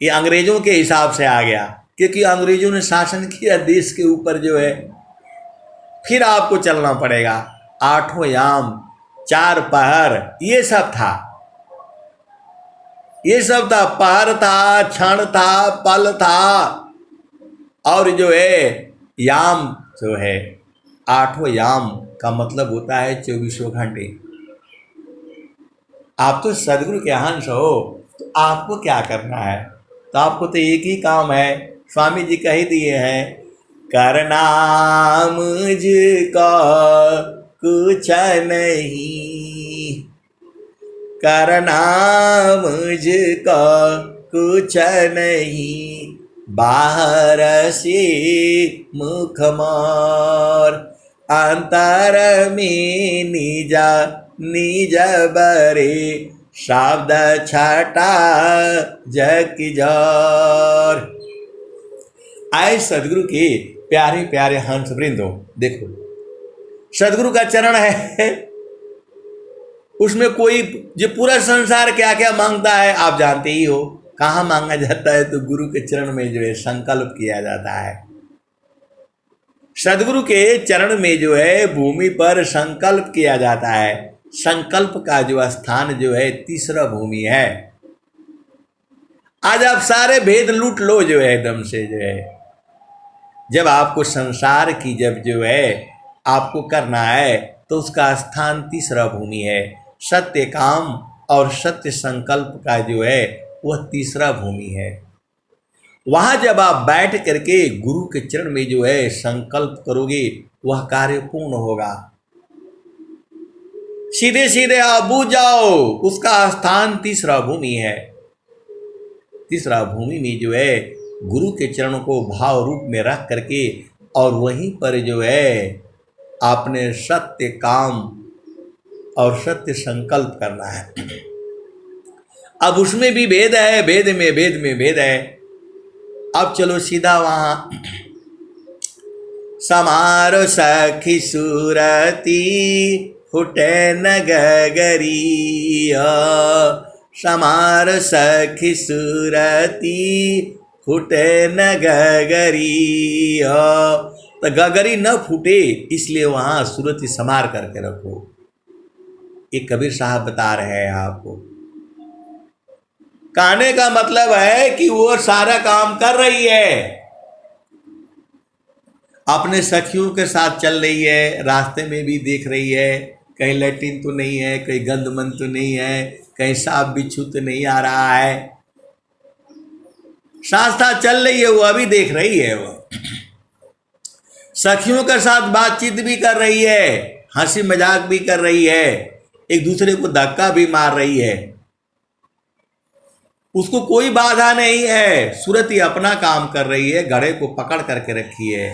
ये अंग्रेजों के हिसाब से आ गया, क्योंकि अंग्रेजों ने शासन किया देश के ऊपर जो है, फिर आपको चलना पड़ेगा। 8 याम, 4 पहर, ये सब था, ये सब था। पहर था, क्षण था, पल था, और जो है याम जो है, 8 याम का मतलब होता है 24 घंटे। आप तो सदगुरु के अंश हो, तो आपको क्या करना है? तो आपको तो एक ही काम है, स्वामी जी कह दिए हैं, करना मुझको कुछ नहीं, करना मुझको कुछ नहीं, बाहर से मुख मोर, अंतर में निजा निज बरे, शब्द छटा जग जोर। आए सदगुरु के प्यारे प्यारे हंस वृंदो, देखो सदगुरु का चरण है, उसमें कोई जो पूरा संसार क्या क्या मांगता है आप जानते ही हो। कहाँ मांगा जाता है? तो गुरु के चरण में जो है संकल्प किया जाता है। सदगुरु के चरण में जो है भूमि पर संकल्प किया जाता है। संकल्प का जो स्थान जो है तीसरा भूमि है। आज आप सारे भेद लूट लो जो है एकदम से जो है, जब आपको संसार की जब जो है आपको करना है तो उसका स्थान तीसरा भूमि है। सत्य काम और सत्य संकल्प का जो है वह तीसरा भूमि है। वहां जब आप बैठ करके गुरु के चरण में जो है संकल्प करोगे वह कार्य पूर्ण होगा। सीधे सीधे आप बूझ जाओ, उसका स्थान तीसरा भूमि है। तीसरा भूमि में जो है गुरु के चरणों को भाव रूप में रख करके और वहीं पर जो है आपने सत्य काम और सत्य संकल्प करना है। अब उसमें भी भेद है, भेद में भेद है। अब चलो सीधा वहां, समारो सखी सूरती फुटे न गगरी, समार सखी सूरती फुटे न गगरी। तो गगरी न फूटे इसलिए वहां सूरती समार करके रखो। ये कबीर साहब बता रहे हैं आपको। कहने का मतलब है कि वो सारा काम कर रही है, अपने सखियों के साथ चल रही है, रास्ते में भी देख रही है कहीं लैट्रिन तो नहीं है, कहीं गंदमन तो नहीं है, कहीं सांप बिच्छू तो नहीं आ रहा है। साथ साथ चल रही है, वो अभी देख रही है। वो सखियों के साथ बातचीत भी कर रही है, हंसी मजाक भी कर रही है, एक दूसरे को धक्का भी मार रही है। उसको कोई बाधा नहीं है। सूरती अपना काम कर रही है, घड़े को पकड़ करके रखी है,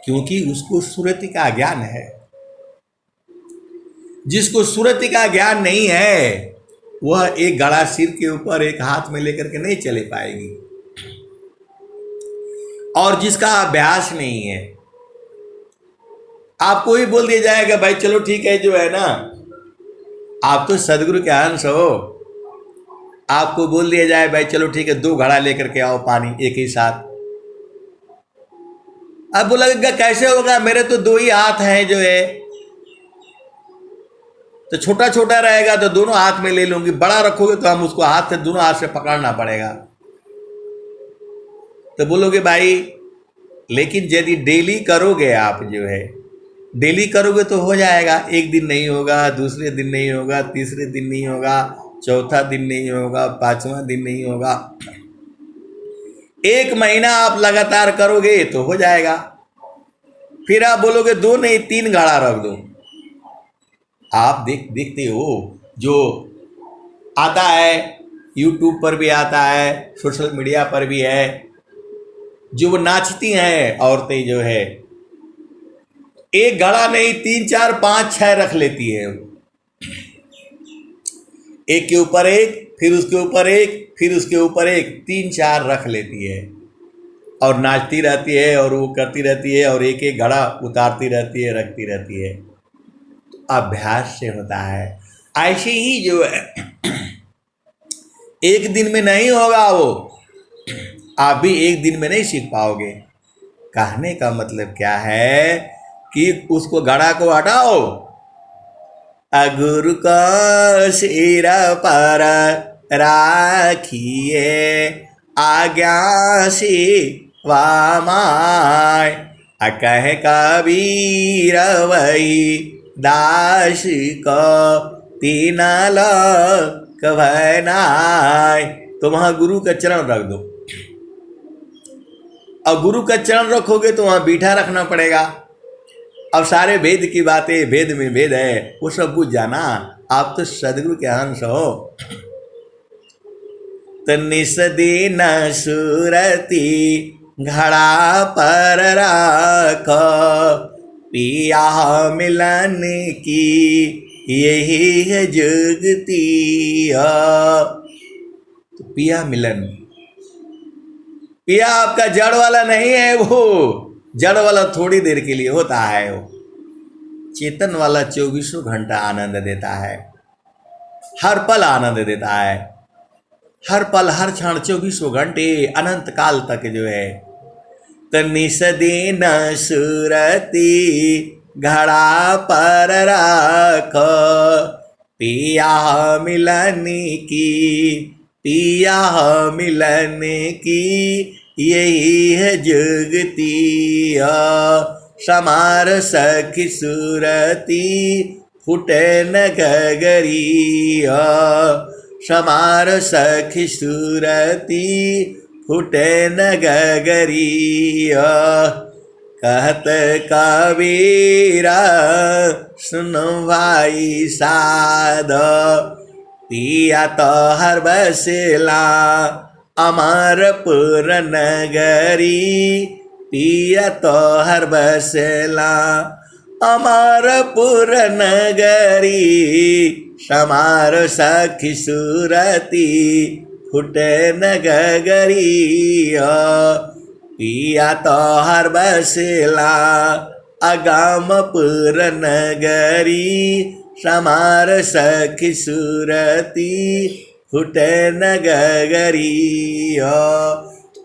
क्योंकि उसको सूरती का ज्ञान है। जिसको सूरती का ज्ञान नहीं है वह एक घड़ा सिर के ऊपर एक हाथ में लेकर के नहीं चले पाएगी। और जिसका अभ्यास नहीं है, आपको ही बोल दिया जाएगा भाई चलो ठीक है जो है ना, आप तो सदगुरु के अंश हो, आपको बोल दिया जाए भाई चलो ठीक है 2 घड़ा लेकर के आओ पानी एक ही साथ। अब बोला कैसे होगा, मेरे तो 2 ही हाथ हैं जो है, तो छोटा छोटा रहेगा तो दोनों हाथ में ले लूंगी, बड़ा रखोगे तो हम उसको हाथ से दोनों हाथ से पकड़ना पड़ेगा। तो बोलोगे भाई लेकिन यदि डेली करोगे आप जो है डेली करोगे तो हो जाएगा, एक दिन नहीं होगा, दूसरे दिन नहीं होगा, तीसरे दिन नहीं होगा, चौथा दिन नहीं होगा, पांचवा दिन नहीं होगा, एक महीना आप लगातार करोगे तो हो जाएगा। फिर आप बोलोगे 2 नहीं 3 घड़ा रख दो। आप देखते हो जो आता है, यूट्यूब पर भी आता है, सोशल मीडिया पर भी है, जो वो नाचती हैं औरतें जो है, एक घड़ा नहीं 3 4 5 6 रख लेती है, एक के ऊपर एक, फिर उसके ऊपर एक, फिर उसके ऊपर एक, 3 4 रख लेती है और नाचती रहती है और वो करती रहती है और एक एक घड़ा उतारती रहती है, रखती रहती है। तो अभ्यास से होता है। ऐसे ही जो है एक दिन में नहीं होगा वो, आप भी एक दिन में नहीं सीख पाओगे। कहने का मतलब क्या है कि उसको घड़ा को हटाओ, गुरु को सिर पर राखिए, आज्ञा से वामाय, कह कबीर वही दास को तीन लोक भनाय। तो वहाँ गुरु का चरण रख दो, और गुरु का चरण रखोगे तो वहाँ बीठा रखना पड़ेगा। अब सारे वेद की बातें, वेद में वेद है, वो सब बुझ जाना। आप तो सदगुरु के अंश हो। तो निस दिन सुरती घड़ा पर रखो, पिया मिलन की यही है जुगती। तो पिया मिलन, पिया आपका जड़ वाला नहीं है, वो जड़ वाला थोड़ी देर के लिए होता है, वो चेतन वाला 24 घंटा आनंद देता है, हर पल आनंद देता है, हर पल हर क्षण 24 घंटे अनंत काल तक जो है। तो निस दिन सुरती घड़ा पर रखो, पिया मिलन की, पिया मिलन की यही है जुगती। समार सखी सुरती फुटे न गगरी, समार सखी सुरती फुटे न गगरी। कहत कबीरा सुनो भाई साध, पिया तो हर बसेला अमरपुर नगरी, पिया तो हर बसेला अमरपुर नगरी। समार सखी सुरती फुटे न गगरी, पिया तो हर बसेला अगमपुर नगरी। समार सखी सुरती फुटे न गगरी।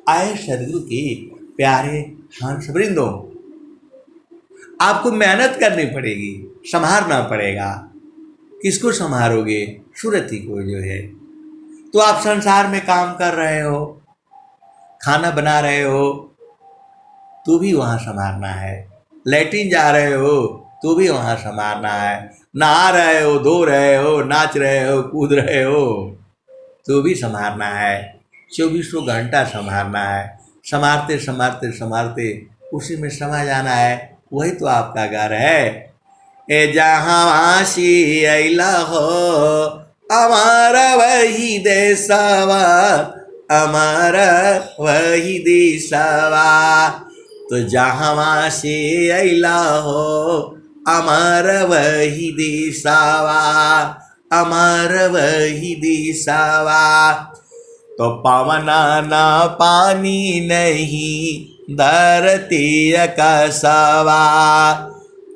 आए सदगुरु के प्यारे हंस वृंदों, आपको मेहनत करनी पड़ेगी, संभालना पड़ेगा। किसको संभालोगे? सुरती को जो है। तो आप संसार में काम कर रहे हो, खाना बना रहे हो, तो भी वहाँ संभालना है। लैट्रिन जा रहे हो तो भी वहाँ संभालना है। नहा रहे हो, धो रहे हो, नाच रहे हो, कूद रहे हो, तो भी संभालना है। 24 घंटा संभालना है। संभालते संभालते संभालते उसी में समा जाना है। वही तो आपका घर है। ए जहाँ वासी अला हो, हमारा वही देशवा, हमारा वही देशवा। तो जहाँ वासी अला हो, अमर वही देशवा, अमर वही देशवा। तो पवना ना पानी नहीं धरती आकाशवा,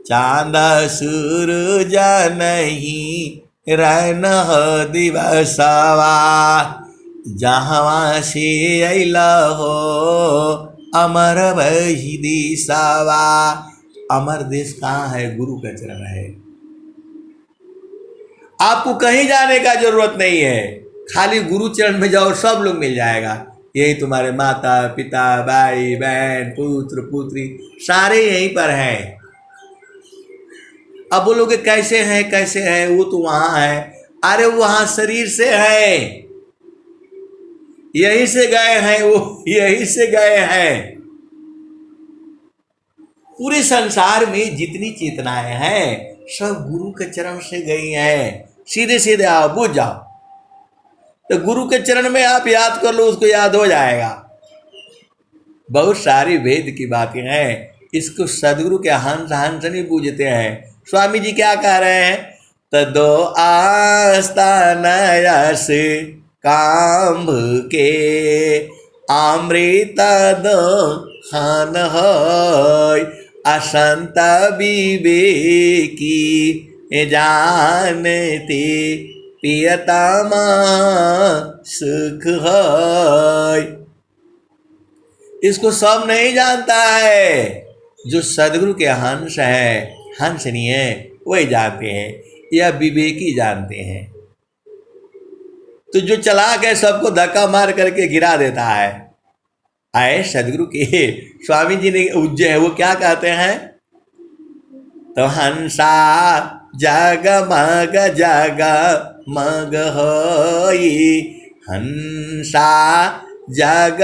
चांद सूरज नहीं रहन दिवसवा। जहाँ से अला हो, अमर वही देशवा। अमर देश कहाँ है? गुरु का चरण है। आपको कहीं जाने का जरूरत नहीं है, खाली गुरु चरण में जाओ, सब लोग मिल जाएगा। यही तुम्हारे माता पिता, भाई बहन, पुत्र पुत्री सारे यहीं पर हैं। अब बोलोगे कैसे है, वो तो वहां है। अरे वहां शरीर से है, यहीं से गए हैं, वो यहीं से गए हैं। पूरे संसार में जितनी चेतनाएं हैं सब गुरु के चरण से गई हैं। सीधे सीधे आओ, बुझ जाओ। तो गुरु के चरण में आप याद कर लो, उसको याद हो जाएगा। बहुत सारी वेद की बातें हैं, इसको सदगुरु के हंस हंस नहीं बूझते हैं। स्वामी जी क्या कह रहे हैं? तदो आस्थान यस काम्भ के अमृत दो खान है, असंत विवेकी जानते पियतमा सुख है। इसको सब नहीं जानता है, जो सदगुरु के हंस है, हंस नहीं है, वही जानते हैं, या विवेकी जानते हैं। तो जो चला के सबको धक्का मार करके गिरा देता है, आए सदगुरु के स्वामी जी ने जो है वो क्या कहते हैं? तो हंसा जग मग होई, हंसा जग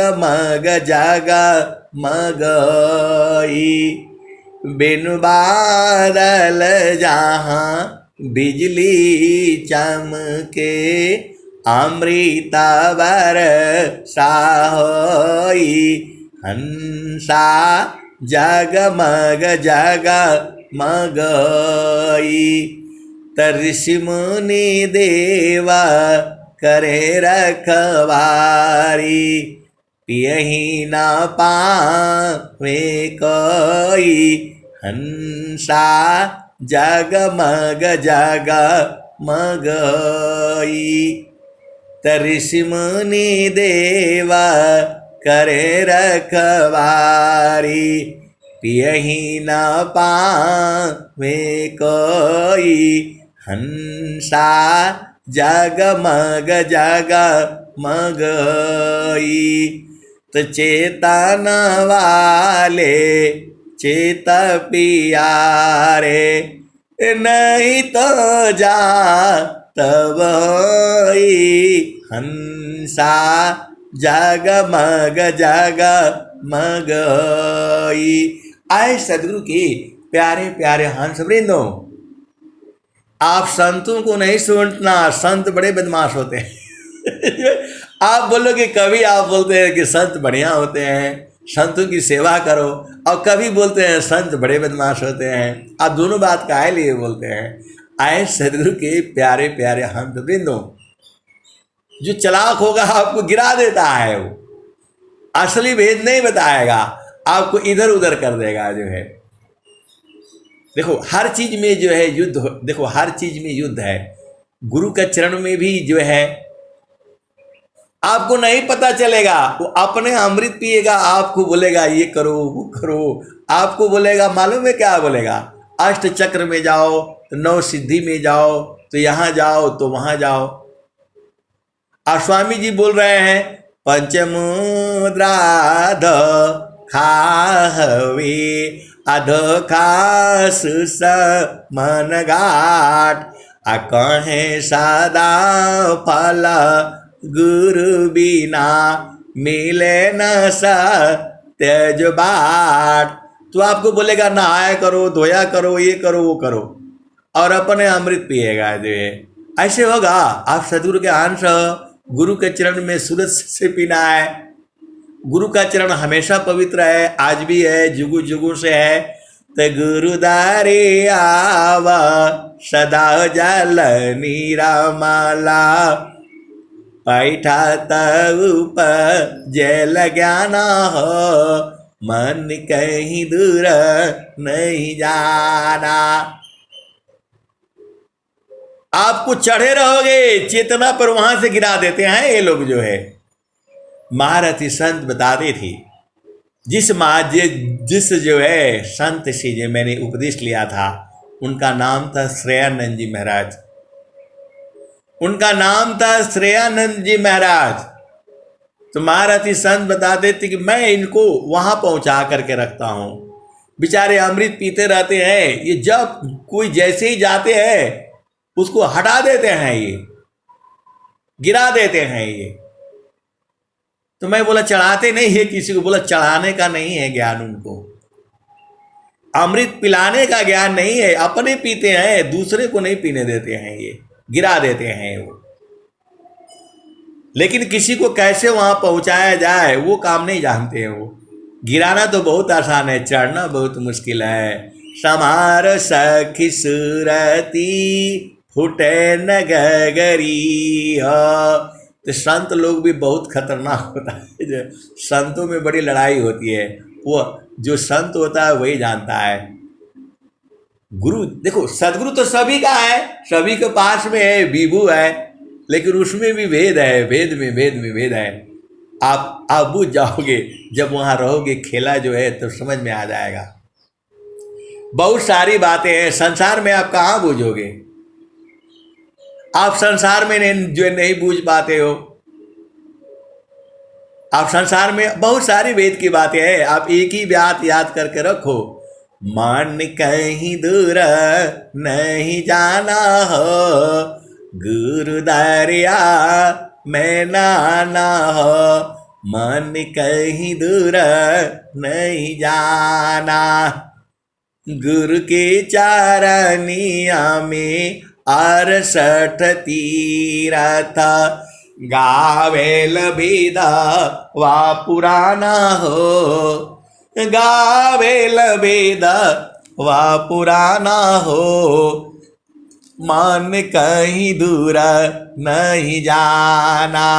मगई, बिनु बादल जहाँ बिजली चमके, अमृता बरसा होई, हंसा जगमग मगई। ऋषि मुनि देवा करे रखवारी, पियही न पावे कोई, हंसा जगमग मगई। ऋषि मुनि देवा करे रखवारी, पियही न पावे कोई, हंसा जगमग मगई। तो चेतन वाले चेत पियारे, नहीं तो जा तब हंसा जगमग मगई। आए सदगुरु के प्यारे प्यारे हंस वृंदों, आप संतों को नहीं सुनना, संत बड़े बदमाश होते हैं। आप बोलोगे, कभी आप बोलते हैं कि संत बढ़िया होते हैं, संतों की सेवा करो, और कभी बोलते हैं संत बड़े बदमाश होते हैं। आप दोनों बात काहे लिए बोलते हैं? आए सदगुरु के प्यारे प्यारे हंस वृंदों, जो चालाक होगा आपको गिरा देता है, वो असली भेद नहीं बताएगा, आपको इधर उधर कर देगा। जो है देखो, हर चीज में जो है युद्ध, देखो हर चीज में युद्ध है। गुरु के चरण में भी जो है आपको नहीं पता चलेगा, वो अपने अमृत पिएगा, आपको बोलेगा ये करो वो करो, आपको बोलेगा, मालूम है क्या बोलेगा? अष्ट चक्र में जाओ, तो नौ सिद्धि में जाओ, तो यहाँ जाओ तो वहां जाओ। और स्वामी जी बोल रहे हैं, पंचमुद्राध खाहवे अध खासुस मन घाट, कहे सदा फल गुरु बिना मिले न तेज बाट। तो आपको बोलेगा नहाया करो, धोया करो, ये करो वो करो, और अपने अमृत पिएगा। जो है ऐसे होगा। आप सदगुरु के अंश, गुरु के चरण में सूरज से पीना है। गुरु का चरण हमेशा पवित्र है, आज भी है, जुगु जुगु से है। तो गुरुदारे आवा सदा जल नीरा माला, पैठा तऊप जल ज्ञान हो, मन कहीं दूर नहीं जाना। आपको चढ़े रहोगे चेतना पर, वहां से गिरा देते हैं ये लोग। जो है महारथी संत बताते थे, जिस जो है संत से जो मैंने उपदेश लिया था, उनका नाम था श्रेयानंद जी महाराज। उनका नाम था श्रेयानंद जी महाराज। तो महारथी संत बताते थे कि मैं इनको वहां पहुंचा करके रखता हूं, बेचारे अमृत पीते रहते हैं, ये जब कोई जैसे ही जाते हैं उसको हटा देते हैं, ये गिरा देते हैं ये। तो मैं बोला चढ़ाते नहीं है किसी को, बोला चढ़ाने का नहीं है ज्ञान उनको, अमृत पिलाने का ज्ञान नहीं है, अपने पीते हैं, दूसरे को नहीं पीने देते हैं, ये गिरा देते हैं वो। लेकिन किसी को कैसे वहां पहुंचाया जाए वो काम नहीं जानते हैं वो। गिराना तो बहुत आसान है, चढ़ना बहुत मुश्किल है। समार सखी सुरती फुटे न गगरी हो। तो संत लोग भी बहुत खतरनाक होता है, जो संतों में बड़ी लड़ाई होती है, वो जो संत होता है वही जानता है। गुरु देखो, सदगुरु तो सभी का है, सभी के पास में है, विभु है, लेकिन उसमें भी भेद है, भेद में भेद है। आप बुझ जाओगे जब वहां रहोगे, खेला जो है तो समझ में आ जाएगा। बहुत सारी बातें हैं संसार में, आप कहाँ बूझोगे, आप संसार में जो नहीं बूझ पाते हो। आप संसार में बहुत सारी वेद की बातें हैं, आप एक ही बात याद करके रखो, मन कहीं दूर नहीं जाना हो, गुरु दरिया में नाना हो, मन कहीं दूर नहीं जाना, गुरु के चारनिया में 68 तीरथ, गावेल बेदा वा पुराना हो, गावेल बेदा वा पुराना हो, मन कहीं दूर नहीं जाना,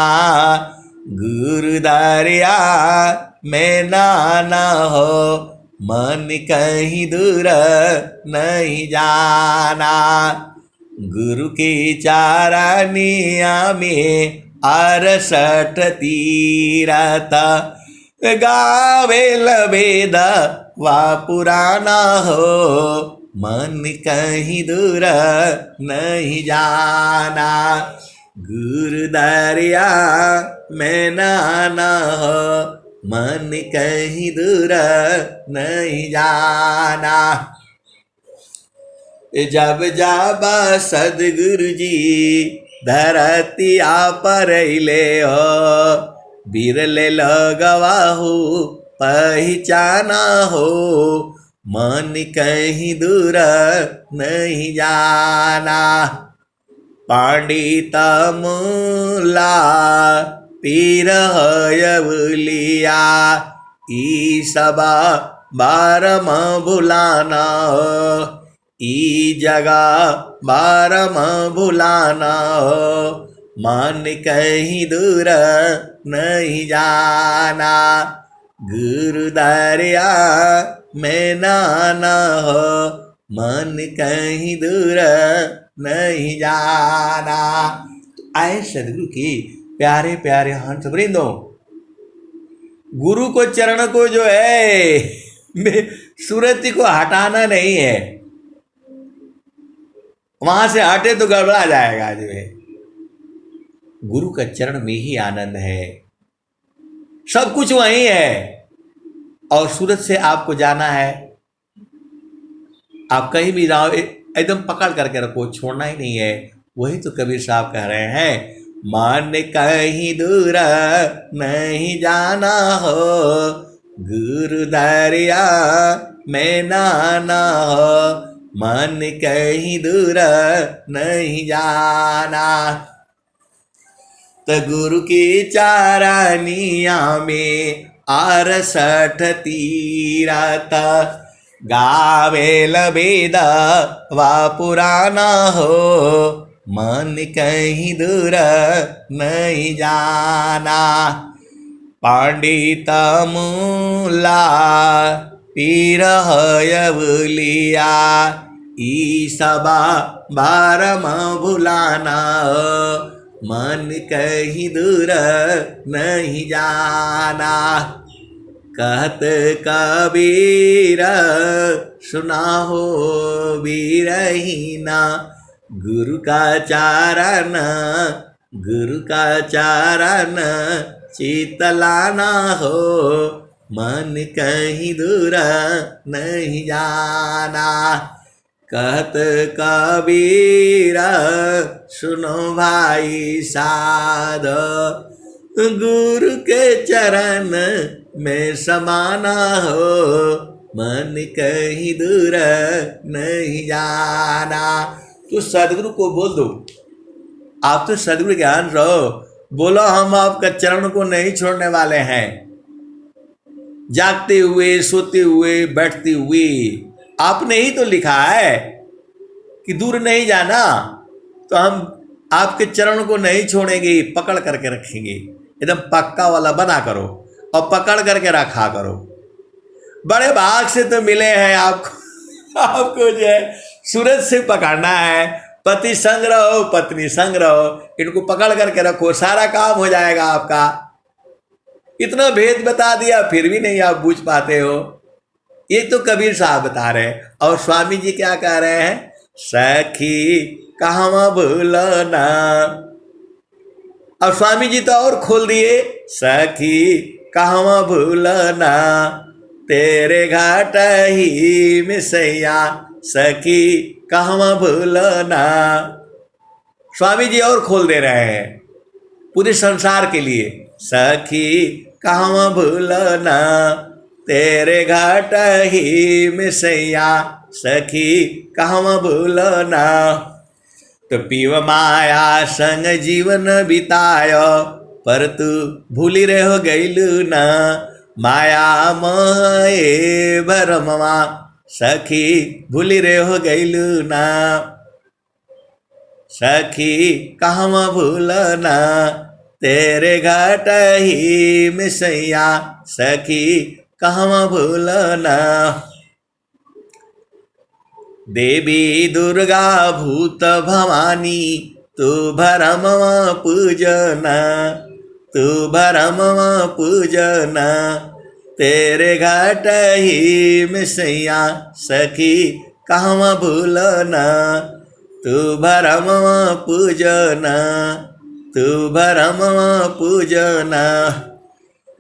गुरु दरिया में नाना हो, मन कहीं दूर नहीं जाना, गुरु के चारनिया में 68 तीरथ, गावेल वेद वा पुराना हो, मन कहीं दूर नहीं जाना, गुरु दरिया में नाना हो, मन कहीं दूर नहीं जाना। जब जाबा सदगुरु जी धरतिया पर ले हो, बिरले लगवा हो पहचाना हो, मन कहीं दूर नहीं जाना, पंडित मूला पीर यवलिया, ई सबा बारम भुलाना हो, ई जगह बारम भुलाना हो, मन कहीं दूर नहीं जाना, गुरु दरिया में नाना हो, मन कहीं दूर नहीं जाना। तो आए सदगुरु की प्यारे प्यारे हंस वृंदों, गुरु को चरण को जो है सूरती को हटाना नहीं है, वहां से हटे तो गड़बड़ा जाएगा जो है। गुरु का चरण में ही आनंद है, सब कुछ वही है, और सूरत से आपको जाना है, आप कहीं भी जाओ एकदम पकड़ करके रखो, छोड़ना ही नहीं है। वही तो कबीर साहब कह रहे हैं, मन कहीं दूर नहीं जाना हो, गुरु दरिया में नाना हो, मन कहीं दूर नहीं जाना, तो गुरु की चारनिया में 68 तीरथ, गावेल वेद वा पुराना हो, मन कहीं दूर नहीं जाना, पंडित मूला पीर यवलिया, ई सबा बारम भुलाना हो, मन कहीं दूर नहीं जाना, कहत कबीर सुना हो बीरहीना, गुरु का चारण, गुरु का चारण चितलाना हो, मन कहीं दूर नहीं जाना। कहत कबीर सुनो भाई साध, गुरु के चरण में समाना हो, मन कहीं दूर नहीं जाना। तो सदगुरु को बोल दो, आप तो सदगुरु ज्ञान रहो, बोलो हम आपका चरण को नहीं छोड़ने वाले हैं। जागते हुए, सोते हुए, बैठते हुए आपने ही तो लिखा है कि दूर नहीं जाना, तो हम आपके चरण को नहीं छोड़ेंगे, पकड़ करके रखेंगे। एकदम पक्का वाला बना करो और पकड़ करके रखा करो। बड़े भाग से तो मिले हैं आपको, आपको जो है सूरज से पकड़ना है, पति संग रहो, पत्नी संग रहो, इनको पकड़ करके रखो, सारा काम हो जाएगा आपका। इतना भेद बता दिया फिर भी नहीं आप बूझ पाते हो। ये तो कबीर साहब बता रहे हैं। और स्वामी जी क्या कह रहे हैं? सखी कहाँ भूलना। और स्वामी जी तो और खोल दिए, सखी कहाँ भूलना, तेरे घाट ही मिसैया, सखी कहाँ भूलना। स्वामी जी और खोल दे रहे हैं पूरे संसार के लिए, सखी कहाँ भूलना, तेरे घाट ही मिसैया, सखी कहाँ भूलना। तो पीव माया संग जीवन बितायो, पर तू भूली रहो गईलू ना, माया मोहे भरमवा, सखी भूली रहो गईलू ना, सखी कहाँ भूलना, तेरे घाट ही मिसैया, सखी कहाँ भूलना। देवी दुर्गा भूत भवानी, तू भरमवा पूजना, तू भरमवा पूजना, तेरे घाट ही मिसैया, सखी कहाँ भूलना, तू भरमवा पूजना, तू भरमवा पूजना।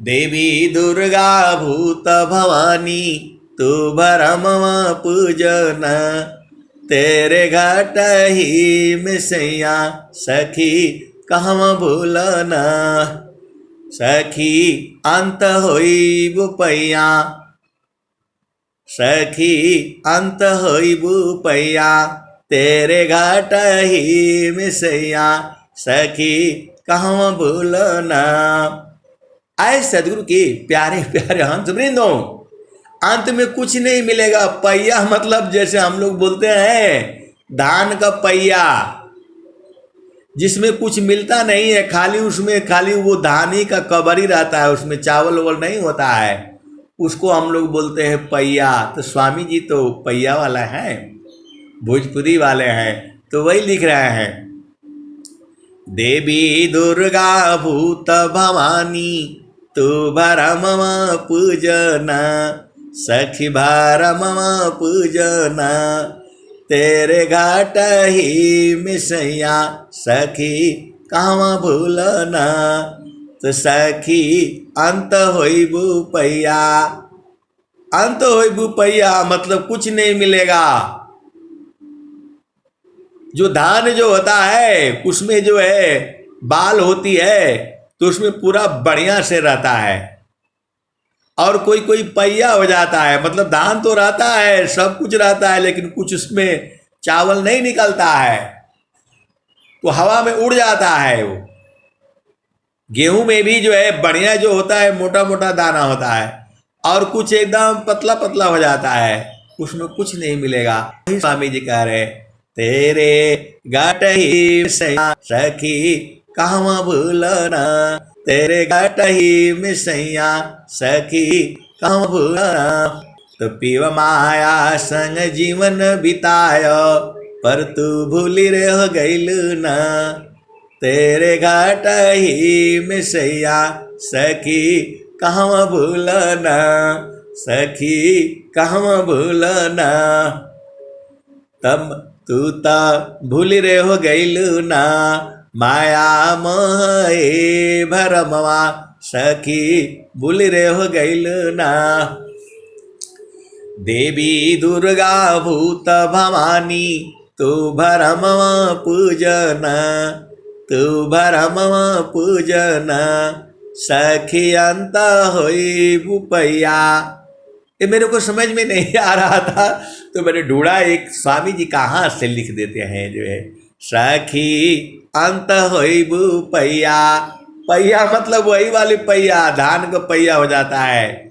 देवी दुर्गा भूत भवानी, तू भरमवा पूजना, तेरे घाट ही मिसैया, सखी कहाँ भूलना। सखी अंत होई बुपैया, सखी अंत होई बुपैया, तेरे घाट ही मिसैया, सखी कहाँ भूलना। आए सदगुरु के प्यारे प्यारे हंस वृंदो, अंत में कुछ नहीं मिलेगा। पहिया मतलब जैसे हम लोग बोलते हैं धान का पहिया, जिसमें कुछ मिलता नहीं है, खाली उसमें खाली वो धान ही का कबर ही रहता है, उसमें चावल वावल नहीं होता है, उसको हम लोग बोलते हैं पहिया। तो स्वामी जी तो पहिया वाला है, भोजपुरी वाले हैं, तो वही लिख रहे हैं, देवी दुर्गा भूत भवानी, तू भरमवा पूजना, सखी भरमवा पूजना, तेरे घाट ही मिसैया, सखी कहाँ भूलना। तो सखी अंत होई बुपैया, अंत होई बुपैया मतलब कुछ नहीं मिलेगा। जो धान जो होता है उसमें जो है बाल होती है, तो उसमें पूरा बढ़िया से रहता है, और कोई कोई पहिया हो जाता है, मतलब धान तो रहता है, सब कुछ रहता है, लेकिन कुछ उसमें चावल नहीं निकलता है, तो हवा में उड़ जाता है। वो गेहूं में भी जो है बढ़िया जो होता है मोटा मोटा दाना होता है, और कुछ एकदम पतला पतला हो जाता है, उसमें कुछ नहीं मिलेगा। स्वामी जी कह रहे, तेरे घाट ही सखी कहाँ भूलना, तेरे घाट ही मिसैया, सखी कहाँ भूलना। तो पीव माया संग जीवन बितायो, पर तू भूली रह गईलू ना, तेरे घाट ही मिसैया, सखी कहाँ भूलना, सखी कहाँ भूलना। तब तू ता भूली रे हो गईलू ना, माया मोहे भरमवा, सखी भूल रे हो गईल ना। देवी दुर्गा भूत भवानी तू भरम पूजन, तू भरम पूजन, सखी अंत होई बुपैया। ये मेरे को समझ में नहीं आ रहा था तो मैंने ढूंढा, एक स्वामी जी कहाँ से लिख देते हैं जो है, सखी अंत होई बुपैया। पैया मतलब वही वाली पैया, धान का पैया हो जाता है,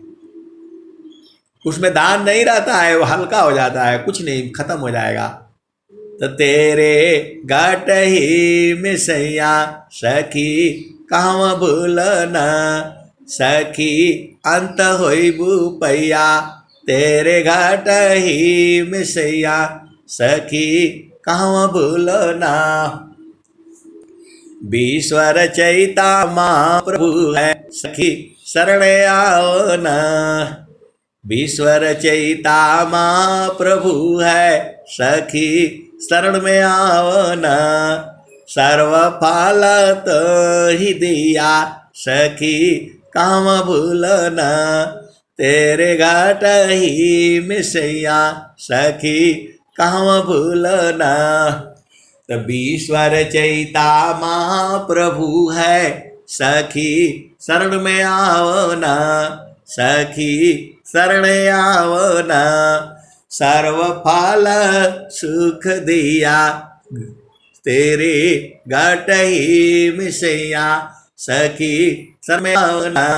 उसमें धान नहीं रहता है, वो हल्का हो जाता है, कुछ नहीं, खत्म हो जाएगा। तो तेरे घाट ही में सैया सखी कहवा भूलना, सखी अंत होई बुपैया, तेरे घाट ही में सैया सखी कहवा भूलना। विश्वर चैता माँ प्रभु है सखी शरण आओ ना, विश्वर चैता माँ प्रभु है सखी शरण में आओ ना। सर्व फालत ही दिया सखी काम भूलना, तेरे घाट ही में सैया सखी काम भूलना। तब ईश्वर चैता महाप्रभु है सखी शरण में आओ ना, सखी शरण आओ ना। सर्व फल सुख दिया तेरे घाट ही में सैया सखी शरण में आओ ना।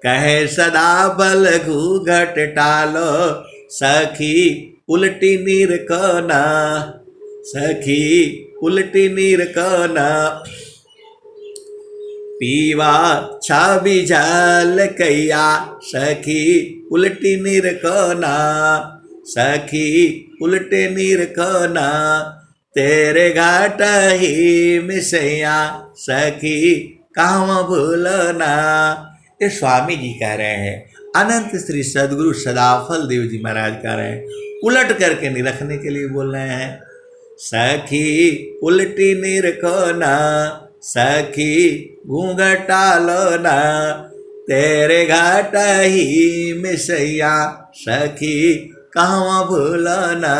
कहे सदा बल घूंघट टालो सखी उल्टी नीर कोना, सखी उल्टी नीर कोना। पीवा छाबी झाल कैया सखी उल्टी नीर कोना, सखी उल्टे नीर कोना। तेरे घाट ही में सैया सखी कहवा भूलना। ये स्वामी जी कह रहे हैं, अनंत श्री सदगुरु सदाफल देव जी महाराज कह रहे हैं, उलट करके नहीं रखने के लिए बोल रहे हैं। सखी उल्टी नीर कोना, सखी घूंघटा लोना, तेरे घाट ही में सैया सखी कहवा भूलना।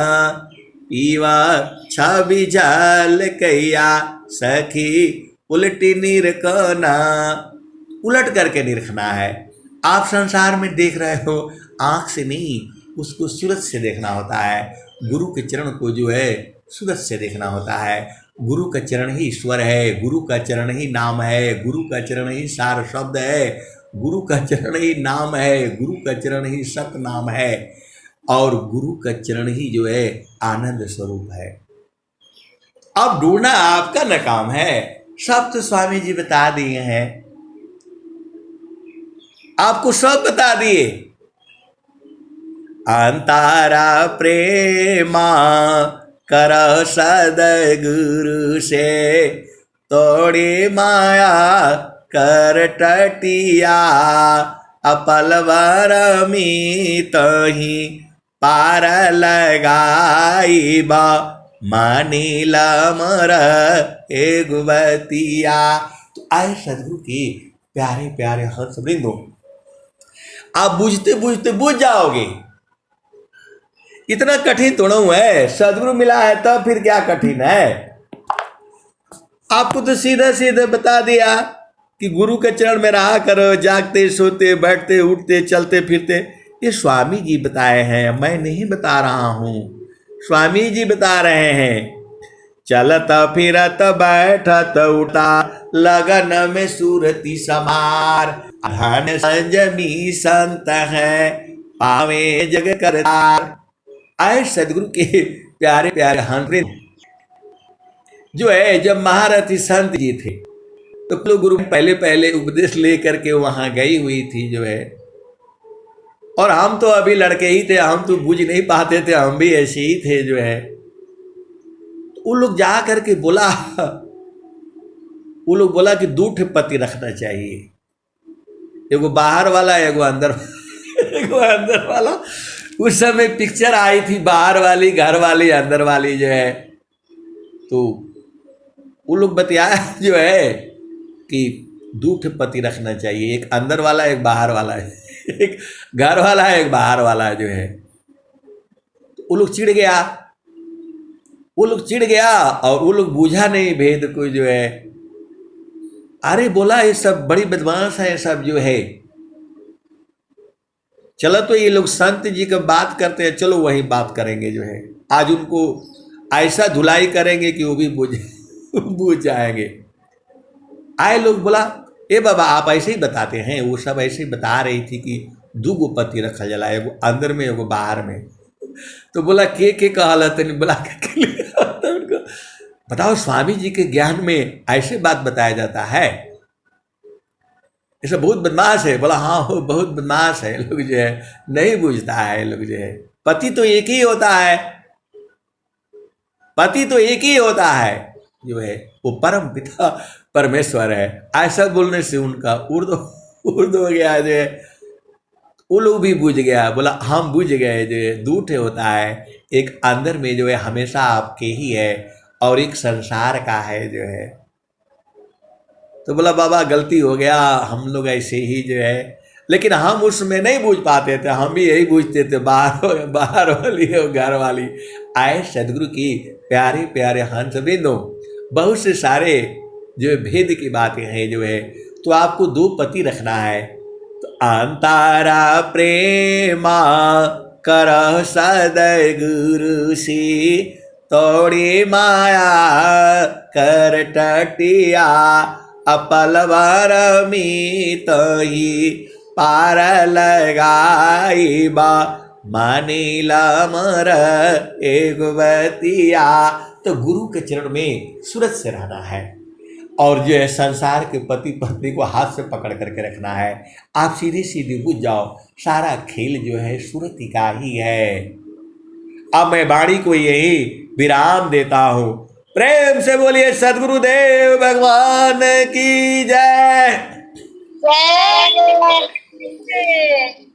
पीवा छाबी झाल कैया सखी उल्टी नीर कोना। उलट करके नहीं रखना है। आप संसार में देख रहे हो आँख से नहीं, उसको सूरत से देखना होता है। गुरु के चरण को जो है सूरत से देखना होता है। गुरु का चरण ही ईश्वर है, गुरु का चरण ही नाम है, गुरु का चरण ही सार शब्द है, गुरु का चरण ही नाम है, गुरु का चरण ही सत नाम है, और गुरु का चरण ही जो है आनंद स्वरूप है। अब ढूंढना आपका न काम है, सब तो स्वामी जी बता दिए हैं, आपको सब बता दिए। अंतारा प्रेमा कर सदगुरु से, तोड़ी माया कर टटिया, अपलवर मीत ही पार लगाई बा, मानी लमर एगुबतिया। तो आए सदगुरु के प्यारे प्यारे हंस वृंदो, आप बुझते बुझते बुझ जाओगे। इतना कठिन थोड़ा है, सदगुरु मिला है तब फिर क्या कठिन है। आपको तो सीधा सीधा बता दिया कि गुरु के चरण में रहा करो, जागते सोते बैठते उठते चलते फिरते। ये स्वामी जी बताए हैं, मैं नहीं बता रहा हूँ, स्वामी जी बता रहे हैं। चलत फिरत बैठत उठा लगन में सूरती समार, धन संजमी संत है पावे जग करतार। आए सदगुरु के प्यारे प्यारे हंस जो है, जब महारथी संत जी थे तो गुरु पहले पहले उपदेश लेकर के वहां गई हुई थी जो है, और हम तो अभी लड़के ही थे, हम तो बुझ नहीं पाते थे, हम भी ऐसे ही थे जो है। वो लोग जा करके बोला, वो लोग बोला कि 2 ठे पति रखना चाहिए, एगो बाहर वाला एगो अंदर एगो अंदर वाला। उस समय पिक्चर आई थी, बाहर वाली घर वाली अंदर वाली जो है। तो वो लोग बतियाया जो है कि दो ठे पति रखना चाहिए, एक अंदर वाला एक बाहर वाला है एक घर वाला है एक बाहर वाला जो है। तो वो लोग चिढ़ गया, वो लोग चिढ़ गया और वो लोग बूझा नहीं भेद को जो है। अरे बोला ये सब बड़ी बदमाश है सब जो है, चलो तो ये लोग संत जी का बात करते हैं, चलो वही बात करेंगे जो है। आज उनको ऐसा धुलाई करेंगे कि वो भी बूझ जाएंगे। आए लोग, बोला ए बाबा आप ऐसे ही बताते हैं, वो सब ऐसे ही बता रही थी कि दो गो पति रखा जला, एगो अंदर में एगो बाहर में। तो बोला के कहला तनी बोला के उनको बताओ, स्वामी जी के ज्ञान में ऐसे बात बताया जाता है, ऐसा बहुत बदमाश है। बोला हाँ हो बहुत बदमाश है, लोग जो है नहीं बूझता है, लोग जो है पति तो एक ही होता है, पति तो एक ही होता है जो है, वो परम पिता परमेश्वर है। ऐसा बोलने से उनका उर्दू हो गया जो है, वो लोग भी बूझ गया। बोला हम बूझ गए जो है, दो ठे होता है, एक अंदर में जो है हमेशा आपके ही है और एक संसार का है जो है। तो बोला बाबा गलती हो गया, हम लोग ऐसे ही जो है, लेकिन हम उसमें नहीं बूझ पाते थे, हम भी यही बूझते थे बाहर वाली और घर वाली। आए सदगुरु की प्यारे प्यारे हंस बिंदु, बहुत से सारे जो है भेद की बातें हैं जो है। तो आपको दो पति रखना है, तो अंतारा प्रेमा कर सदगुरु सी, तोड़ी माया कर टटिया, अपल बारमी तही पार लगाई बा, मानीला मर एक बतिया। तो गुरु के चरण में सूरज से रहना है और जो है संसार के पति पत्नी को हाथ से पकड़ करके रखना है। आप सीधी सीधी बुझ जाओ, सारा खेल जो है सूरती का ही है। अब मैं वाणी को यही विराम देता हूँ। प्रेम से बोलिए सद्गुरुदेव भगवान की जय। जय।